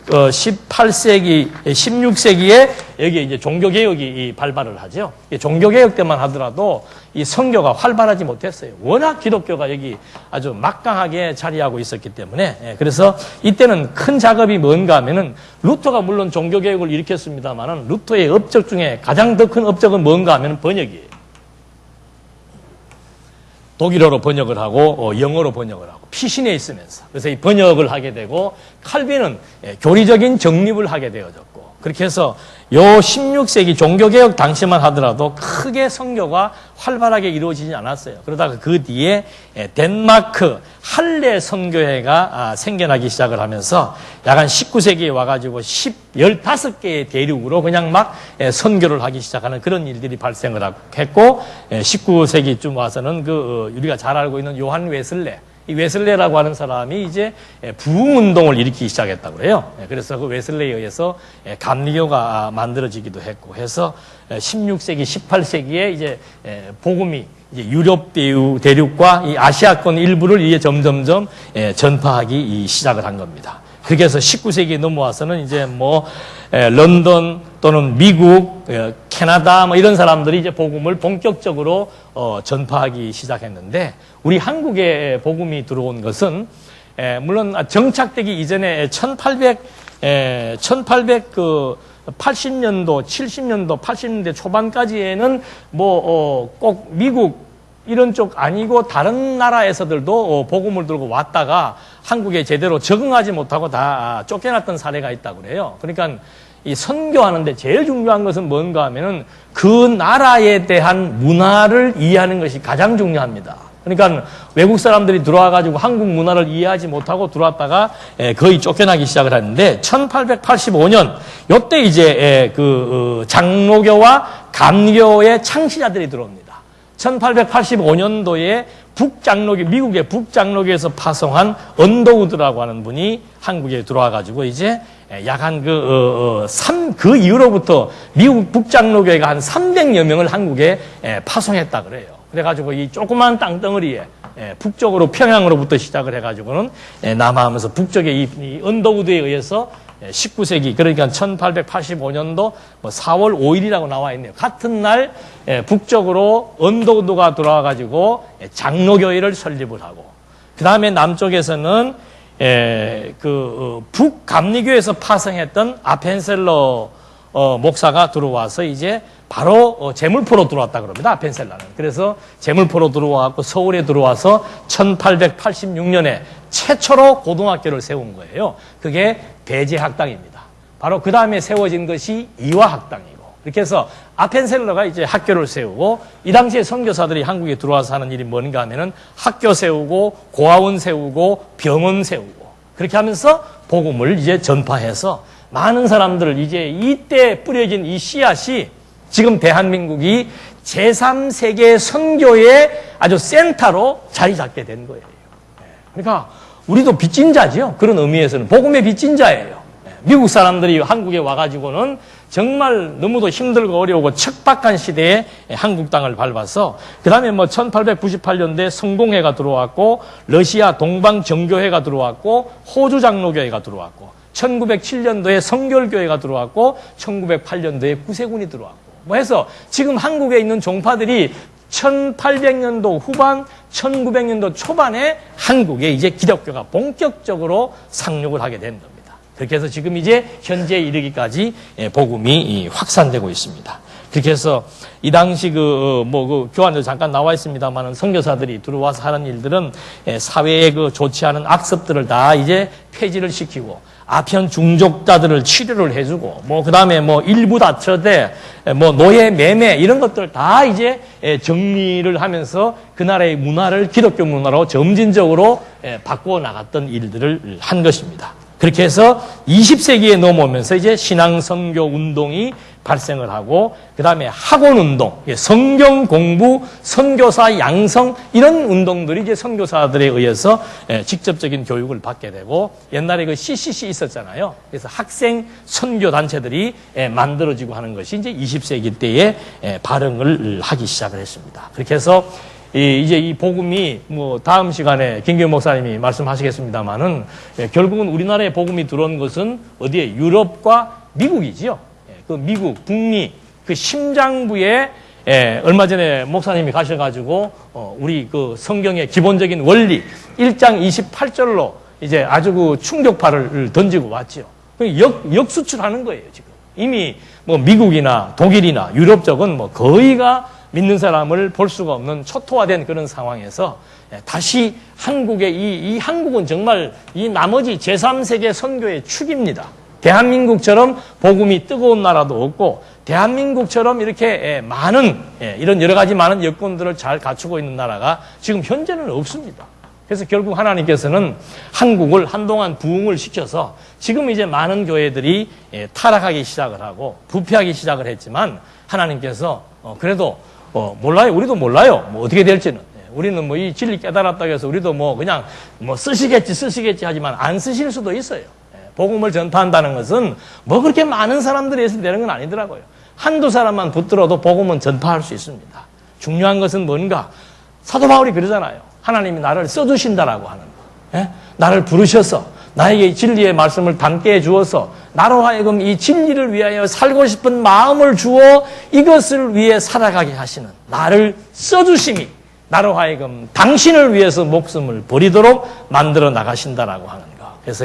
18세기, 16세기에 여기에 이제 종교개혁이 발발을 하죠. 종교개혁 때만 하더라도 이 선교가 활발하지 못했어요. 워낙 기독교가 여기 아주 막강하게 자리하고 있었기 때문에. 그래서 이때는 큰 작업이 뭔가 하면은 루터가 물론 종교개혁을 일으켰습니다만은 루터의 업적 중에 가장 더 큰 업적은 뭔가 하면은 번역이에요. 독일어로 번역을 하고 영어로 번역을 하고 피신해 있으면서 그래서 이 번역을 하게 되고 칼빈은 교리적인 정립을 하게 되어졌고 그렇게 해서 요 16세기 종교개혁 당시만 하더라도 크게 선교가 활발하게 이루어지지 않았어요. 그러다가 그 뒤에 덴마크 할레 선교회가 생겨나기 시작을 하면서 약 한 19세기에 와가지고 15개의 대륙으로 그냥 막 선교를 하기 시작하는 그런 일들이 발생을 했고 19세기쯤 와서는 우리가 잘 알고 있는 요한 웨슬레 이 웨슬레라고 하는 사람이 이제 부흥운동을 일으키기 시작했다고 그래요. 그래서 그 웨슬레에 의해서 감리교가 만들어지기도 했고 해서 16세기, 18세기에 이제 복음이 이제 유럽 대륙과 이 아시아권 일부를 이제 점점점 전파하기 시작을 한 겁니다. 그렇게 해서 19세기에 넘어와서는 이제 뭐 런던 또는 미국, 캐나다 뭐 이런 사람들이 이제 복음을 본격적으로 전파하기 시작했는데, 우리 한국에 복음이 들어온 것은 물론 정착되기 이전에 1880년도, 70년도, 80년대 초반까지에는 꼭 미국 이런 쪽 아니고 다른 나라에서들도 복음을 들고 왔다가 한국에 제대로 적응하지 못하고 다 쫓겨났던 사례가 있다고 그래요. 그러니까 이 선교하는데 제일 중요한 것은 뭔가 하면은 그 나라에 대한 문화를 이해하는 것이 가장 중요합니다. 그러니까 외국 사람들이 들어와가지고 한국 문화를 이해하지 못하고 들어왔다가 거의 쫓겨나기 시작을 하는데, 1885년 요때 이제 그 장로교와 감리교의 창시자들이 들어옵니다. 1885년도에 미국의 북장로교에서 파송한 언더우드라고 하는 분이 한국에 들어와가지고 이제 약 한 그 이후로부터 미국 북장로교회가 한 300여 명을 한국에 파송했다 그래요. 그래가지고 이 조그만 땅덩어리에 북쪽으로 평양으로부터 시작을 해가지고는 남하하면서 북쪽에 이 언더우드에 의해서 19세기, 그러니까 1885년도 4월 5일이라고 나와 있네요. 같은 날 북쪽으로 언더우드가 들어와가지고 장로교회를 설립을 하고, 그 다음에 남쪽에서는 북감리교에서 파송했던 아펜셀러 목사가 들어와서 이제 바로 제물포로 들어왔다 그럽니다. 아펜셀러는. 그래서 제물포로 들어와서 서울에 들어와서 1886년에 최초로 고등학교를 세운 거예요. 그게 배제학당입니다. 바로 그 다음에 세워진 것이 이화학당이고, 이렇게 해서 아펜셀러가 이제 학교를 세우고, 이 당시에 선교사들이 한국에 들어와서 하는 일이 뭔가 하면은 학교 세우고 고아원 세우고 병원 세우고, 그렇게 하면서 복음을 이제 전파해서 많은 사람들을, 이제 이때 뿌려진 이 씨앗이 지금 대한민국이 제3세계 선교의 아주 센터로 자리 잡게 된 거예요. 그러니까 우리도 빚진 자죠. 그런 의미에서는 복음의 빚진 자예요. 미국 사람들이 한국에 와가지고는 정말 너무도 힘들고 어려우고 척박한 시대에 한국 땅을 밟아서, 그 다음에 1898년도에 성공회가 들어왔고, 러시아 동방정교회가 들어왔고, 호주 장로교회가 들어왔고, 1907년도에 성결교회가 들어왔고, 1908년도에 구세군이 들어왔고, 해서 지금 한국에 있는 종파들이 1800년도 후반, 1900년도 초반에 한국에 이제 기독교가 본격적으로 상륙을 하게 된 겁니다. 그렇게 해서 지금 이제 현재에 이르기까지 복음이 확산되고 있습니다. 그렇게 해서 이 당시 교환도 잠깐 나와 있습니다만은 선교사들이 들어와서 하는 일들은 사회에 좋지 않은 악습들을 다 이제 폐지를 시키고, 아편 중독자들을 치료를 해주고, 그 다음에 일부 다처제, 노예 매매 이런 것들 다 이제 정리를 하면서 그 나라의 문화를 기독교 문화로 점진적으로 바꾸어 나갔던 일들을 한 것입니다. 그렇게 해서 20세기에 넘어오면서 이제 신앙 선교 운동이 발생을 하고, 그 다음에 학원 운동, 성경 공부, 선교사 양성 이런 운동들이 이제 선교사들에 의해서 직접적인 교육을 받게 되고, 옛날에 그 CCC 있었잖아요. 그래서 학생 선교 단체들이 만들어지고 하는 것이 이제 20세기 때에 발흥을 하기 시작을 했습니다. 그렇게 해서 이제 이 복음이 다음 시간에 김규 목사님이 말씀하시겠습니다만은, 결국은 우리나라에 복음이 들어온 것은 어디에? 유럽과 미국이지요. 그 미국, 북미, 그 심장부에 얼마 전에 목사님이 가셔가지고 우리 그 성경의 기본적인 원리 1장 28절로 이제 아주 그 충격파를 던지고 왔죠. 역수출하는 거예요, 지금. 이미 미국이나 독일이나 유럽 쪽은 거의가 믿는 사람을 볼 수가 없는 초토화된 그런 상황에서 다시 한국의 이 한국은 정말 이 나머지 제3세계 선교의 축입니다. 대한민국처럼 복음이 뜨거운 나라도 없고, 대한민국처럼 이렇게 많은 이런 여러 가지 많은 여건들을 잘 갖추고 있는 나라가 지금 현재는 없습니다. 그래서 결국 하나님께서는 한국을 한동안 부흥을 시켜서 지금 이제 많은 교회들이 타락하기 시작을 하고 부패하기 시작을 했지만, 하나님께서 그래도 몰라요. 우리도 몰라요. 어떻게 될지는. 우리는 이 진리 깨달았다고 해서 우리도 그냥 쓰시겠지 하지만 안 쓰실 수도 있어요. 복음을 전파한다는 것은 그렇게 많은 사람들이 해서 되는 건 아니더라고요. 한두 사람만 붙들어도 복음은 전파할 수 있습니다. 중요한 것은 뭔가? 사도 바울이 그러잖아요. 하나님이 나를 써주신다라고 하는 거. 나를 부르셔서 나에게 진리의 말씀을 담게 해주어서 나로 하여금 이 진리를 위하여 살고 싶은 마음을 주어 이것을 위해 살아가게 하시는 나를 써주심이 나로 하여금 당신을 위해서 목숨을 버리도록 만들어 나가신다라고 하는 것. 그래서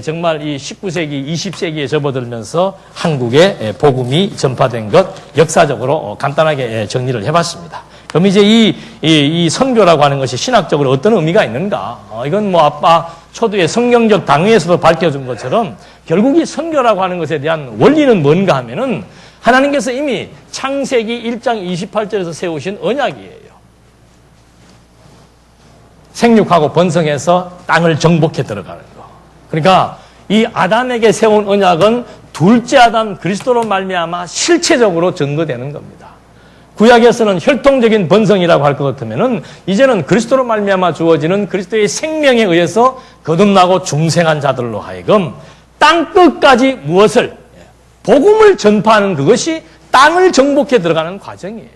정말 이 19세기, 20세기에 접어들면서 한국에 복음이 전파된 것 역사적으로 간단하게 정리를 해봤습니다. 그럼 이제 이 선교라고 하는 것이 신학적으로 어떤 의미가 있는가? 이건 뭐 아빠 초두의 성경적 당위에서도 밝혀준 것처럼 결국 이 선교라고 하는 것에 대한 원리는 뭔가 하면은 하나님께서 이미 창세기 1장 28절에서 세우신 언약이에요. 생육하고 번성해서 땅을 정복해 들어가는 거. 그러니까 이 아담에게 세운 언약은 둘째 아담 그리스도로 말미암아 실체적으로 증거되는 겁니다. 구약에서는 혈통적인 번성이라고 할 것 같으면은 이제는 그리스도로 말미암아 주어지는 그리스도의 생명에 의해서 거듭나고 중생한 자들로 하여금 땅 끝까지 무엇을 복음을 전파하는 그것이 땅을 정복해 들어가는 과정이에요.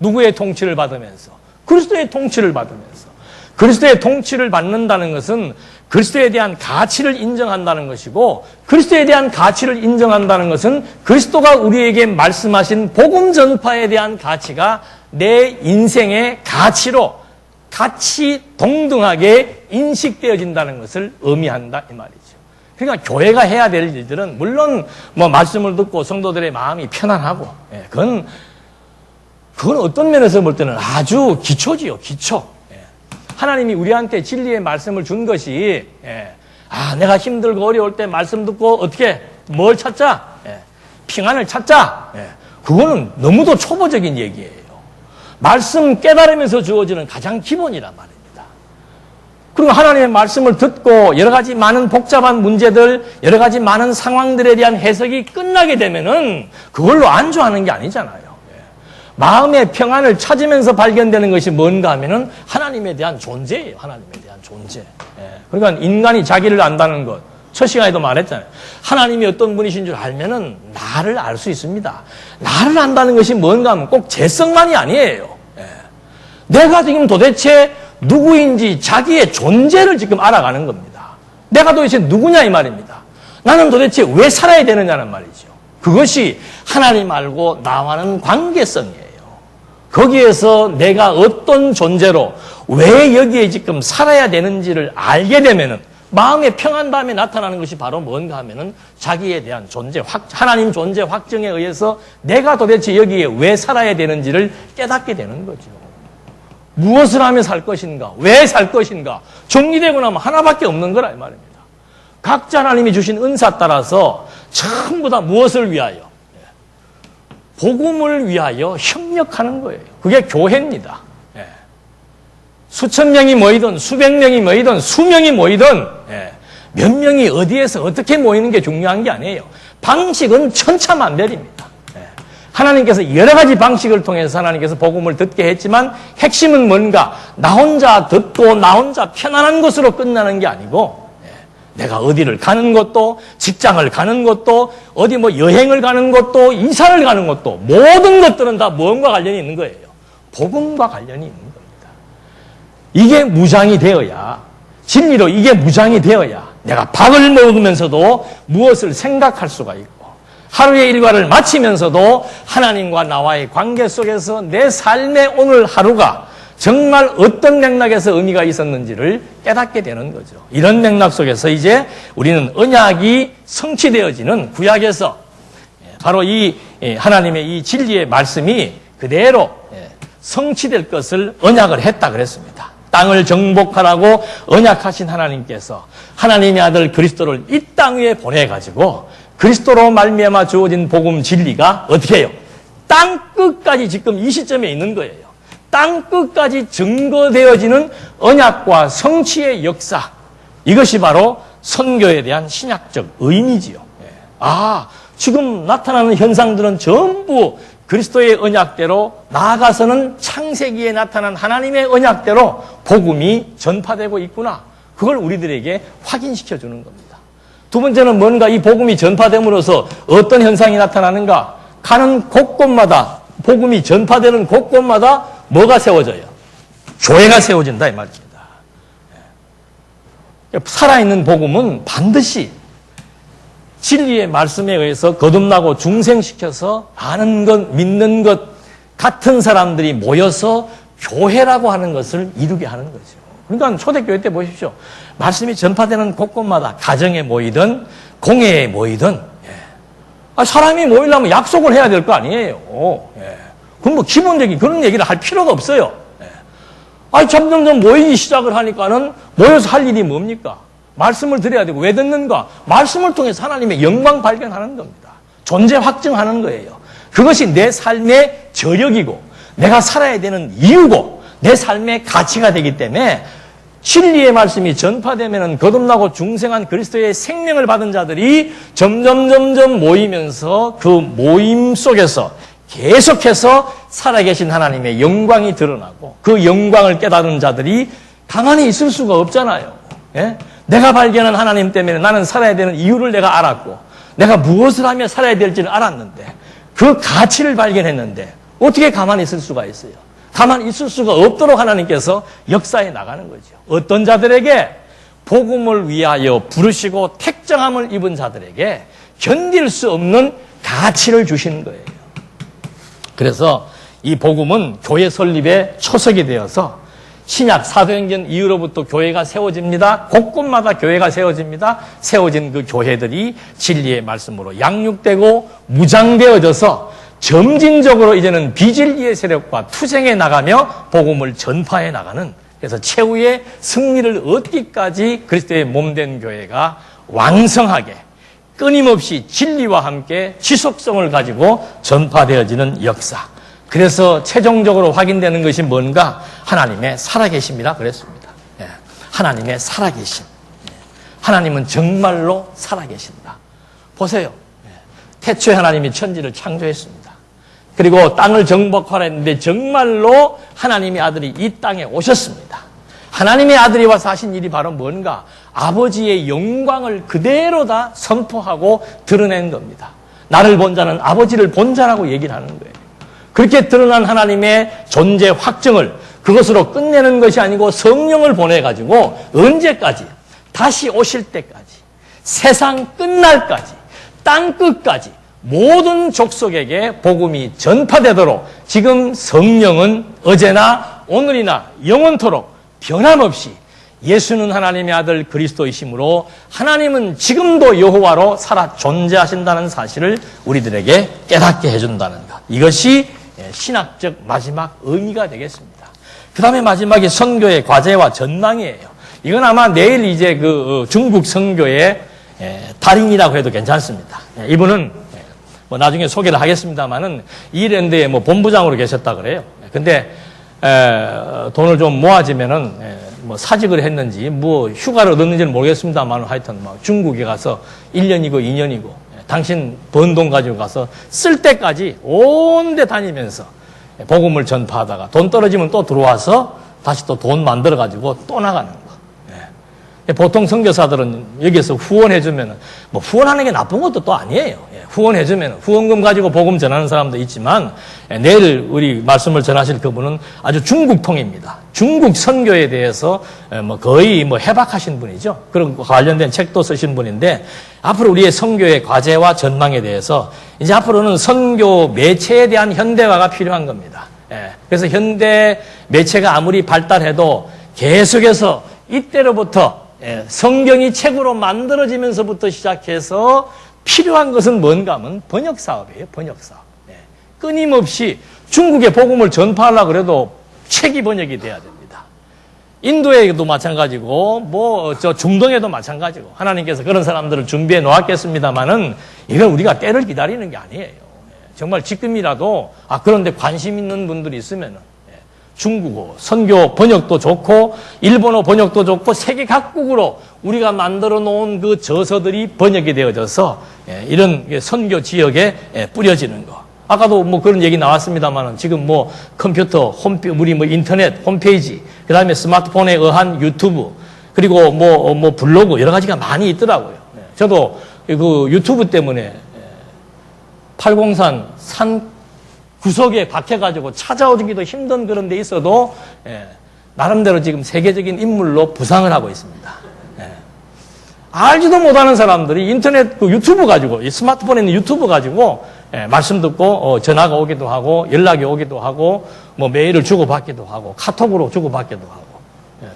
누구의 통치를 받으면서 그리스도의 통치를 받으면서 그리스도의 통치를 받는다는 것은 그리스도에 대한 가치를 인정한다는 것이고 그리스도에 대한 가치를 인정한다는 것은 그리스도가 우리에게 말씀하신 복음 전파에 대한 가치가 내 인생의 가치로 같이 동등하게 인식되어진다는 것을 의미한다 이 말이죠. 그러니까 교회가 해야 될 일들은 물론 뭐 말씀을 듣고 성도들의 마음이 편안하고 그건 어떤 면에서 볼 때는 아주 기초지요. 기초. 하나님이 우리한테 진리의 말씀을 준 것이 내가 힘들고 어려울 때 말씀 듣고 어떻게 뭘 찾자? 평안을 찾자. 그거는 너무도 초보적인 얘기예요. 말씀 깨달으면서 주어지는 가장 기본이란 말입니다. 그리고 하나님의 말씀을 듣고 여러 가지 많은 복잡한 문제들, 여러 가지 많은 상황들에 대한 해석이 끝나게 되면은 그걸로 안주하는 게 아니잖아요. 마음의 평안을 찾으면서 발견되는 것이 뭔가 하면은 하나님에 대한 존재예요. 하나님에 대한 존재. 그러니까 인간이 자기를 안다는 것. 첫 시간에도 말했잖아요. 하나님이 어떤 분이신 줄 알면은 나를 알 수 있습니다. 나를 안다는 것이 뭔가 하면 꼭 재성만이 아니에요. 내가 지금 도대체 누구인지 자기의 존재를 지금 알아가는 겁니다. 내가 도대체 누구냐 이 말입니다. 나는 도대체 왜 살아야 되느냐는 말이죠. 그것이 하나님 알고 나와는 관계성이에요. 거기에서 내가 어떤 존재로 왜 여기에 지금 살아야 되는지를 알게 되면은 마음의 평안 다음에 나타나는 것이 바로 뭔가 하면은 자기에 대한 존재, 하나님 존재 확정에 의해서 내가 도대체 여기에 왜 살아야 되는지를 깨닫게 되는 거죠. 무엇을 하며 살 것인가? 왜 살 것인가? 정리되고 나면 하나밖에 없는 거라 이 말입니다. 각자 하나님이 주신 은사 따라서 전부 다 무엇을 위하여? 복음을 위하여 협력하는 거예요. 그게 교회입니다. 수천 명이 모이든 수백 명이 모이든 수명이 모이든 몇 명이 어디에서 어떻게 모이는 게 중요한 게 아니에요. 방식은 천차만별입니다. 하나님께서 여러 가지 방식을 통해서 하나님께서 복음을 듣게 했지만 핵심은 뭔가 나 혼자 듣고 나 혼자 편안한 것으로 끝나는 게 아니고 내가 어디를 가는 것도 직장을 가는 것도 어디 뭐 여행을 가는 것도 이사를 가는 것도 모든 것들은 다 무엇과 관련이 있는 거예요. 복음과 관련이 있는 겁니다. 이게 무장이 되어야 진리로 이게 무장이 되어야 내가 밥을 먹으면서도 무엇을 생각할 수가 있고 하루의 일과를 마치면서도 하나님과 나와의 관계 속에서 내 삶의 오늘 하루가 정말 어떤 맥락에서 의미가 있었는지를 깨닫게 되는 거죠. 이런 맥락 속에서 이제 우리는 언약이 성취되어지는 구약에서 바로 이 하나님의 이 진리의 말씀이 그대로 성취될 것을 언약을 했다 그랬습니다. 땅을 정복하라고 언약하신 하나님께서 하나님의 아들 그리스도를 이 땅 위에 보내가지고 그리스도로 말미암아 주어진 복음 진리가 어떻게 해요? 땅 끝까지 지금 이 시점에 있는 거예요. 땅 끝까지 증거되어지는 언약과 성취의 역사. 이것이 바로 선교에 대한 신약적 의미지요. 지금 나타나는 현상들은 전부 그리스도의 언약대로 나아가서는 창세기에 나타난 하나님의 언약대로 복음이 전파되고 있구나. 그걸 우리들에게 확인시켜주는 겁니다. 두 번째는 뭔가 이 복음이 전파됨으로써 어떤 현상이 나타나는가? 가는 곳곳마다 복음이 전파되는 곳곳마다 뭐가 세워져요? 교회가 세워진다 이 말입니다. 살아있는 복음은 반드시 진리의 말씀에 의해서 거듭나고 중생시켜서 아는 것, 믿는 것 같은 사람들이 모여서 교회라고 하는 것을 이루게 하는 거죠. 그러니까 초대교회 때 보십시오. 말씀이 전파되는 곳곳마다 가정에 모이든 공회에 모이든 사람이 모이려면 약속을 해야 될 거 아니에요. 그럼 뭐 기본적인 그런 얘기를 할 필요가 없어요. 점점점 모이기 시작을 하니까는 모여서 할 일이 뭡니까? 말씀을 드려야 되고 왜 듣는가? 말씀을 통해서 하나님의 영광 발견하는 겁니다. 존재 확증하는 거예요. 그것이 내 삶의 저력이고 내가 살아야 되는 이유고 내 삶의 가치가 되기 때문에 진리의 말씀이 전파되면 거듭나고 중생한 그리스도의 생명을 받은 자들이 점점 모이면서 그 모임 속에서 계속해서 살아계신 하나님의 영광이 드러나고 그 영광을 깨달은 자들이 가만히 있을 수가 없잖아요. 내가 발견한 하나님 때문에 나는 살아야 되는 이유를 내가 알았고 내가 무엇을 하며 살아야 될지를 알았는데 그 가치를 발견했는데 어떻게 가만히 있을 수가 있어요? 가만히 있을 수가 없도록 하나님께서 역사해 나가는 거죠. 어떤 자들에게 복음을 위하여 부르시고 택정함을 입은 자들에게 견딜 수 없는 가치를 주시는 거예요. 그래서 이 복음은 교회 설립의 초석이 되어서 신약 사도행전 이후로부터 교회가 세워집니다. 곳곳마다 교회가 세워집니다. 세워진 그 교회들이 진리의 말씀으로 양육되고 무장되어져서 점진적으로 이제는 비진리의 세력과 투쟁해 나가며 복음을 전파해 나가는, 그래서 최후의 승리를 얻기까지 그리스도의 몸된 교회가 왕성하게 끊임없이 진리와 함께 지속성을 가지고 전파되어지는 역사. 그래서 최종적으로 확인되는 것이 뭔가? 하나님의 살아계심이라 그랬습니다. 하나님의 살아계심. 하나님은 정말로 살아계신다. 보세요. 태초에 하나님이 천지를 창조했습니다. 그리고 땅을 정복하라 했는데 정말로 하나님의 아들이 이 땅에 오셨습니다. 하나님의 아들이 와서 하신 일이 바로 뭔가? 아버지의 영광을 그대로 다 선포하고 드러낸 겁니다. 나를 본 자는 아버지를 본 자라고 얘기를 하는 거예요. 그렇게 드러난 하나님의 존재 확증을 그것으로 끝내는 것이 아니고 성령을 보내가지고 언제까지? 다시 오실 때까지, 세상 끝날까지, 땅 끝까지 모든 족속에게 복음이 전파되도록 지금 성령은 어제나 오늘이나 영원토록 변함없이 예수는 하나님의 아들 그리스도이심으로 하나님은 지금도 여호와로 살아 존재하신다는 사실을 우리들에게 깨닫게 해준다는 것. 이것이 신학적 마지막 의미가 되겠습니다. 그 다음에 마지막에 선교의 과제와 전망이에요. 이건 아마 내일 이제 그 중국 선교의 달인이라고 해도 괜찮습니다. 이분은 뭐 나중에 소개를 하겠습니다만은 이랜드의 뭐 본부장으로 계셨다 그래요. 근데 돈을 좀 모아지면은 뭐 사직을 했는지 뭐 휴가를 얻었는지는 모르겠습니다만 하여튼 막 중국에 가서 1년이고 2년이고 당신 번 돈 가지고 가서 쓸 때까지 온 데 다니면서 복음을 전파하다가 돈 떨어지면 또 들어와서 다시 또 돈 만들어 가지고 또 나가는 거. 보통 선교사들은 여기에서 후원해주면 뭐 후원하는 게 나쁜 것도 또 아니에요. 후원해주면 후원금 가지고 복음 전하는 사람도 있지만 내일 우리 말씀을 전하실 그분은 아주 중국통입니다. 중국 선교에 대해서 뭐 거의 뭐 해박하신 분이죠. 그런 관련된 책도 쓰신 분인데 앞으로 우리의 선교의 과제와 전망에 대해서 이제 앞으로는 선교 매체에 대한 현대화가 필요한 겁니다. 그래서 현대 매체가 아무리 발달해도 계속해서 이때로부터 성경이 책으로 만들어지면서부터 시작해서 필요한 것은 뭔가 하면 번역사업이에요. 번역사업. 끊임없이 중국에 복음을 전파하려고 그래도 책이 번역이 돼야 됩니다. 인도에도 마찬가지고 뭐 저 중동에도 마찬가지고 하나님께서 그런 사람들을 준비해 놓았겠습니다마는 이건 우리가 때를 기다리는 게 아니에요. 정말 지금이라도 그런데 관심 있는 분들이 있으면은 중국어 선교 번역도 좋고 일본어 번역도 좋고 세계 각국으로 우리가 만들어 놓은 그 저서들이 번역이 되어져서 이런 선교 지역에 뿌려지는 거. 아까도 뭐 그런 얘기 나왔습니다만은 지금 뭐 컴퓨터 우리 뭐 인터넷 홈페이지, 그다음에 스마트폰에 의한 유튜브, 그리고 뭐 블로그 여러 가지가 많이 있더라고요. 저도 그 유튜브 때문에 팔공산 산 구석에 박혀가지고 찾아오기도 힘든 그런 데 있어도 나름대로 지금 세계적인 인물로 부상을 하고 있습니다. 알지도 못하는 사람들이 인터넷 그 유튜브 가지고, 이 스마트폰에 있는 유튜브 가지고, 말씀 듣고, 전화가 오기도 하고, 연락이 오기도 하고, 뭐 메일을 주고받기도 하고, 카톡으로 주고받기도 하고.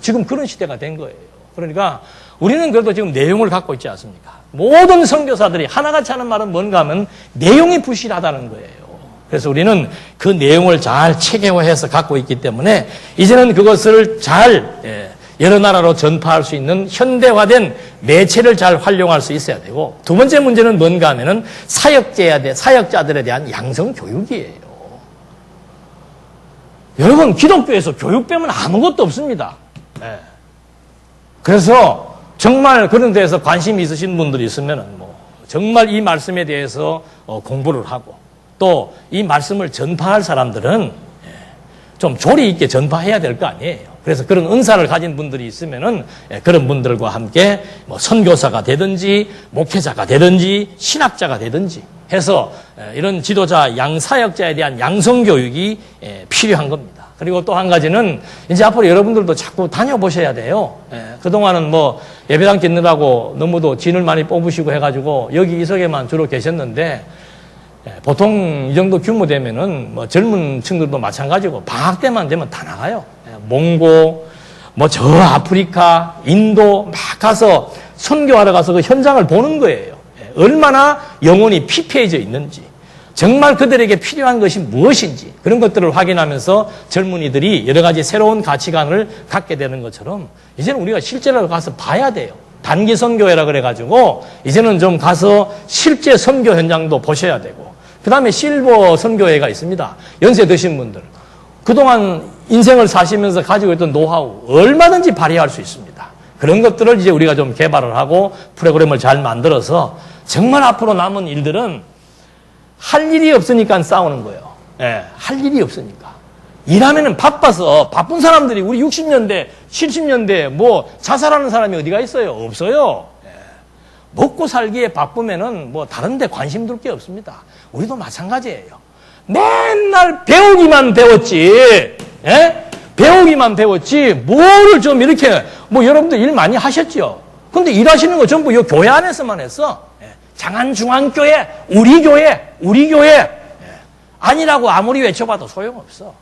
지금 그런 시대가 된 거예요. 그러니까 우리는 그래도 지금 내용을 갖고 있지 않습니까? 모든 선교사들이 하나같이 하는 말은 뭔가 하면 내용이 부실하다는 거예요. 그래서 우리는 그 내용을 잘 체계화해서 갖고 있기 때문에 이제는 그것을 잘 여러 나라로 전파할 수 있는 현대화된 매체를 잘 활용할 수 있어야 되고, 두 번째 문제는 뭔가 하면은 사역자들에 대한 양성 교육이에요. 여러분, 기독교에서 교육 빼면 아무것도 없습니다. 그래서 정말 그런 데에서 관심이 있으신 분들이 있으면은 정말 이 말씀에 대해서 공부를 하고, 또 이 말씀을 전파할 사람들은 좀 조리 있게 전파해야 될 거 아니에요. 그래서 그런 은사를 가진 분들이 있으면은 그런 분들과 함께 선교사가 되든지 목회자가 되든지 신학자가 되든지 해서 이런 지도자 양사역자에 대한 양성 교육이 필요한 겁니다. 그리고 또 한 가지는 이제 앞으로 여러분들도 자꾸 다녀보셔야 돼요. 그동안은 예배당 짓느라고 너무도 진을 많이 뽑으시고 해가지고 여기 이 석에만 주로 계셨는데, 보통 이 정도 규모 되면은 젊은 층들도 마찬가지고 방학 때만 되면 다 나가요. 몽고, 저 아프리카, 인도 막 가서 선교하러 가서 그 현장을 보는 거예요. 얼마나 영혼이 피폐해져 있는지, 정말 그들에게 필요한 것이 무엇인지 그런 것들을 확인하면서 젊은이들이 여러 가지 새로운 가치관을 갖게 되는 것처럼 이제는 우리가 실제로 가서 봐야 돼요. 단기 선교회라 그래가지고 이제는 좀 가서 실제 선교 현장도 보셔야 되고, 그 다음에 실버 선교회가 있습니다. 연세 드신 분들. 그동안 인생을 사시면서 가지고 있던 노하우 얼마든지 발휘할 수 있습니다. 그런 것들을 이제 우리가 좀 개발을 하고 프로그램을 잘 만들어서 정말 앞으로 남은 일들은 할 일이 없으니까 싸우는 거예요. 할 일이 없으니까. 일하면은 바빠서 바쁜 사람들이 우리 60년대, 70년대 자살하는 사람이 어디가 있어요? 없어요. 먹고 살기에 바쁘면은 다른 데 관심 둘 게 없습니다. 우리도 마찬가지예요. 맨날 배우기만 배웠지. 배우기만 배웠지. 뭐를 좀 이렇게 여러분들 일 많이 하셨죠. 근데 일하시는 거 전부 이 교회 안에서만 했어. 장안중앙교회, 우리 교회. 아니라고 아무리 외쳐봐도 소용없어.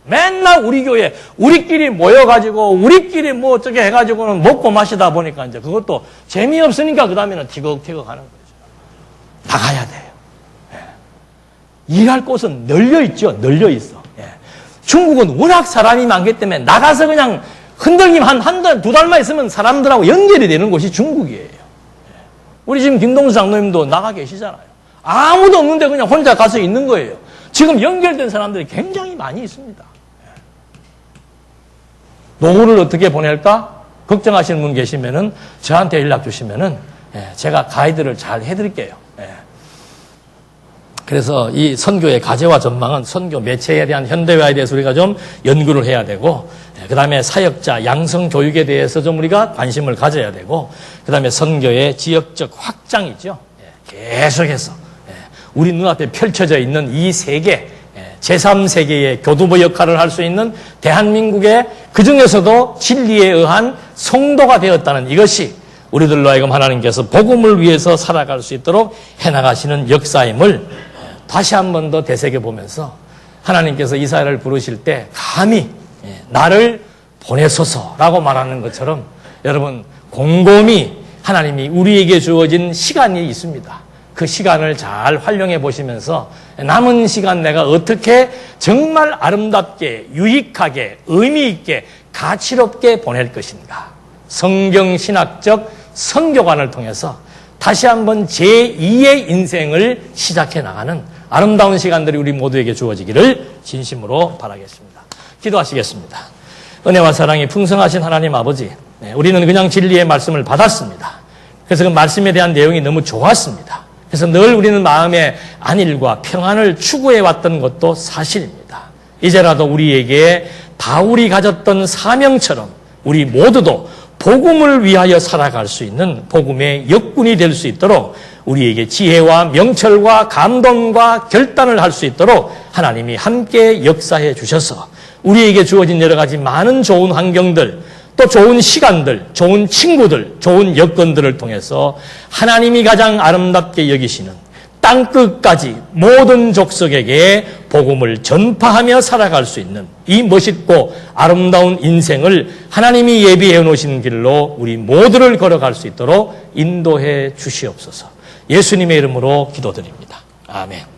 맨날 우리 교회, 우리끼리 모여가지고, 우리끼리 어떻게 해가지고는 먹고 마시다 보니까 이제 그것도 재미없으니까 그 다음에는 티격태격 하는 거죠. 나가야 돼요. 일할 곳은 널려있죠. 널려있어. 중국은 워낙 사람이 많기 때문에 나가서 그냥 흔들림 한 달, 두 달만 있으면 사람들하고 연결이 되는 곳이 중국이에요. 우리 지금 김동수 장로님도 나가 계시잖아요. 아무도 없는데 그냥 혼자 가서 있는 거예요. 지금 연결된 사람들이 굉장히 많이 있습니다. 노후를 어떻게 보낼까? 걱정하시는 분 계시면은 저한테 연락 주시면은 제가 가이드를 잘 해드릴게요. 그래서 이 선교의 가제와 전망은 선교 매체에 대한 현대화에 대해서 우리가 좀 연구를 해야 되고, 그 다음에 사역자 양성 교육에 대해서 좀 우리가 관심을 가져야 되고, 그 다음에 선교의 지역적 확장이죠. 계속해서 우리 눈앞에 펼쳐져 있는 이 세계, 제3세계의 교두보 역할을 할 수 있는 대한민국의 그중에서도 진리에 의한 성도가 되었다는 이것이 우리들로 하여금 하나님께서 복음을 위해서 살아갈 수 있도록 해나가시는 역사임을 다시 한 번 더 되새겨보면서, 하나님께서 이사야를 부르실 때 감히 나를 보내소서라고 말하는 것처럼 여러분 곰곰이 하나님이 우리에게 주어진 시간이 있습니다. 그 시간을 잘 활용해 보시면서 남은 시간 내가 어떻게 정말 아름답게, 유익하게, 의미 있게, 가치롭게 보낼 것인가. 성경신학적 선교관을 통해서 다시 한번 제2의 인생을 시작해 나가는 아름다운 시간들이 우리 모두에게 주어지기를 진심으로 바라겠습니다. 기도하시겠습니다. 은혜와 사랑이 풍성하신 하나님 아버지, 우리는 그냥 진리의 말씀을 받았습니다. 그래서 그 말씀에 대한 내용이 너무 좋았습니다. 그래서 늘 우리는 마음의 안일과 평안을 추구해왔던 것도 사실입니다. 이제라도 우리에게 바울이 가졌던 사명처럼 우리 모두도 복음을 위하여 살아갈 수 있는 복음의 역군이 될 수 있도록 우리에게 지혜와 명철과 감동과 결단을 할 수 있도록 하나님이 함께 역사해 주셔서 우리에게 주어진 여러 가지 많은 좋은 환경들, 또 좋은 시간들, 좋은 친구들, 좋은 여건들을 통해서 하나님이 가장 아름답게 여기시는 땅끝까지 모든 족속에게 복음을 전파하며 살아갈 수 있는 이 멋있고 아름다운 인생을 하나님이 예비해 놓으신 길로 우리 모두를 걸어갈 수 있도록 인도해 주시옵소서. 예수님의 이름으로 기도드립니다. 아멘.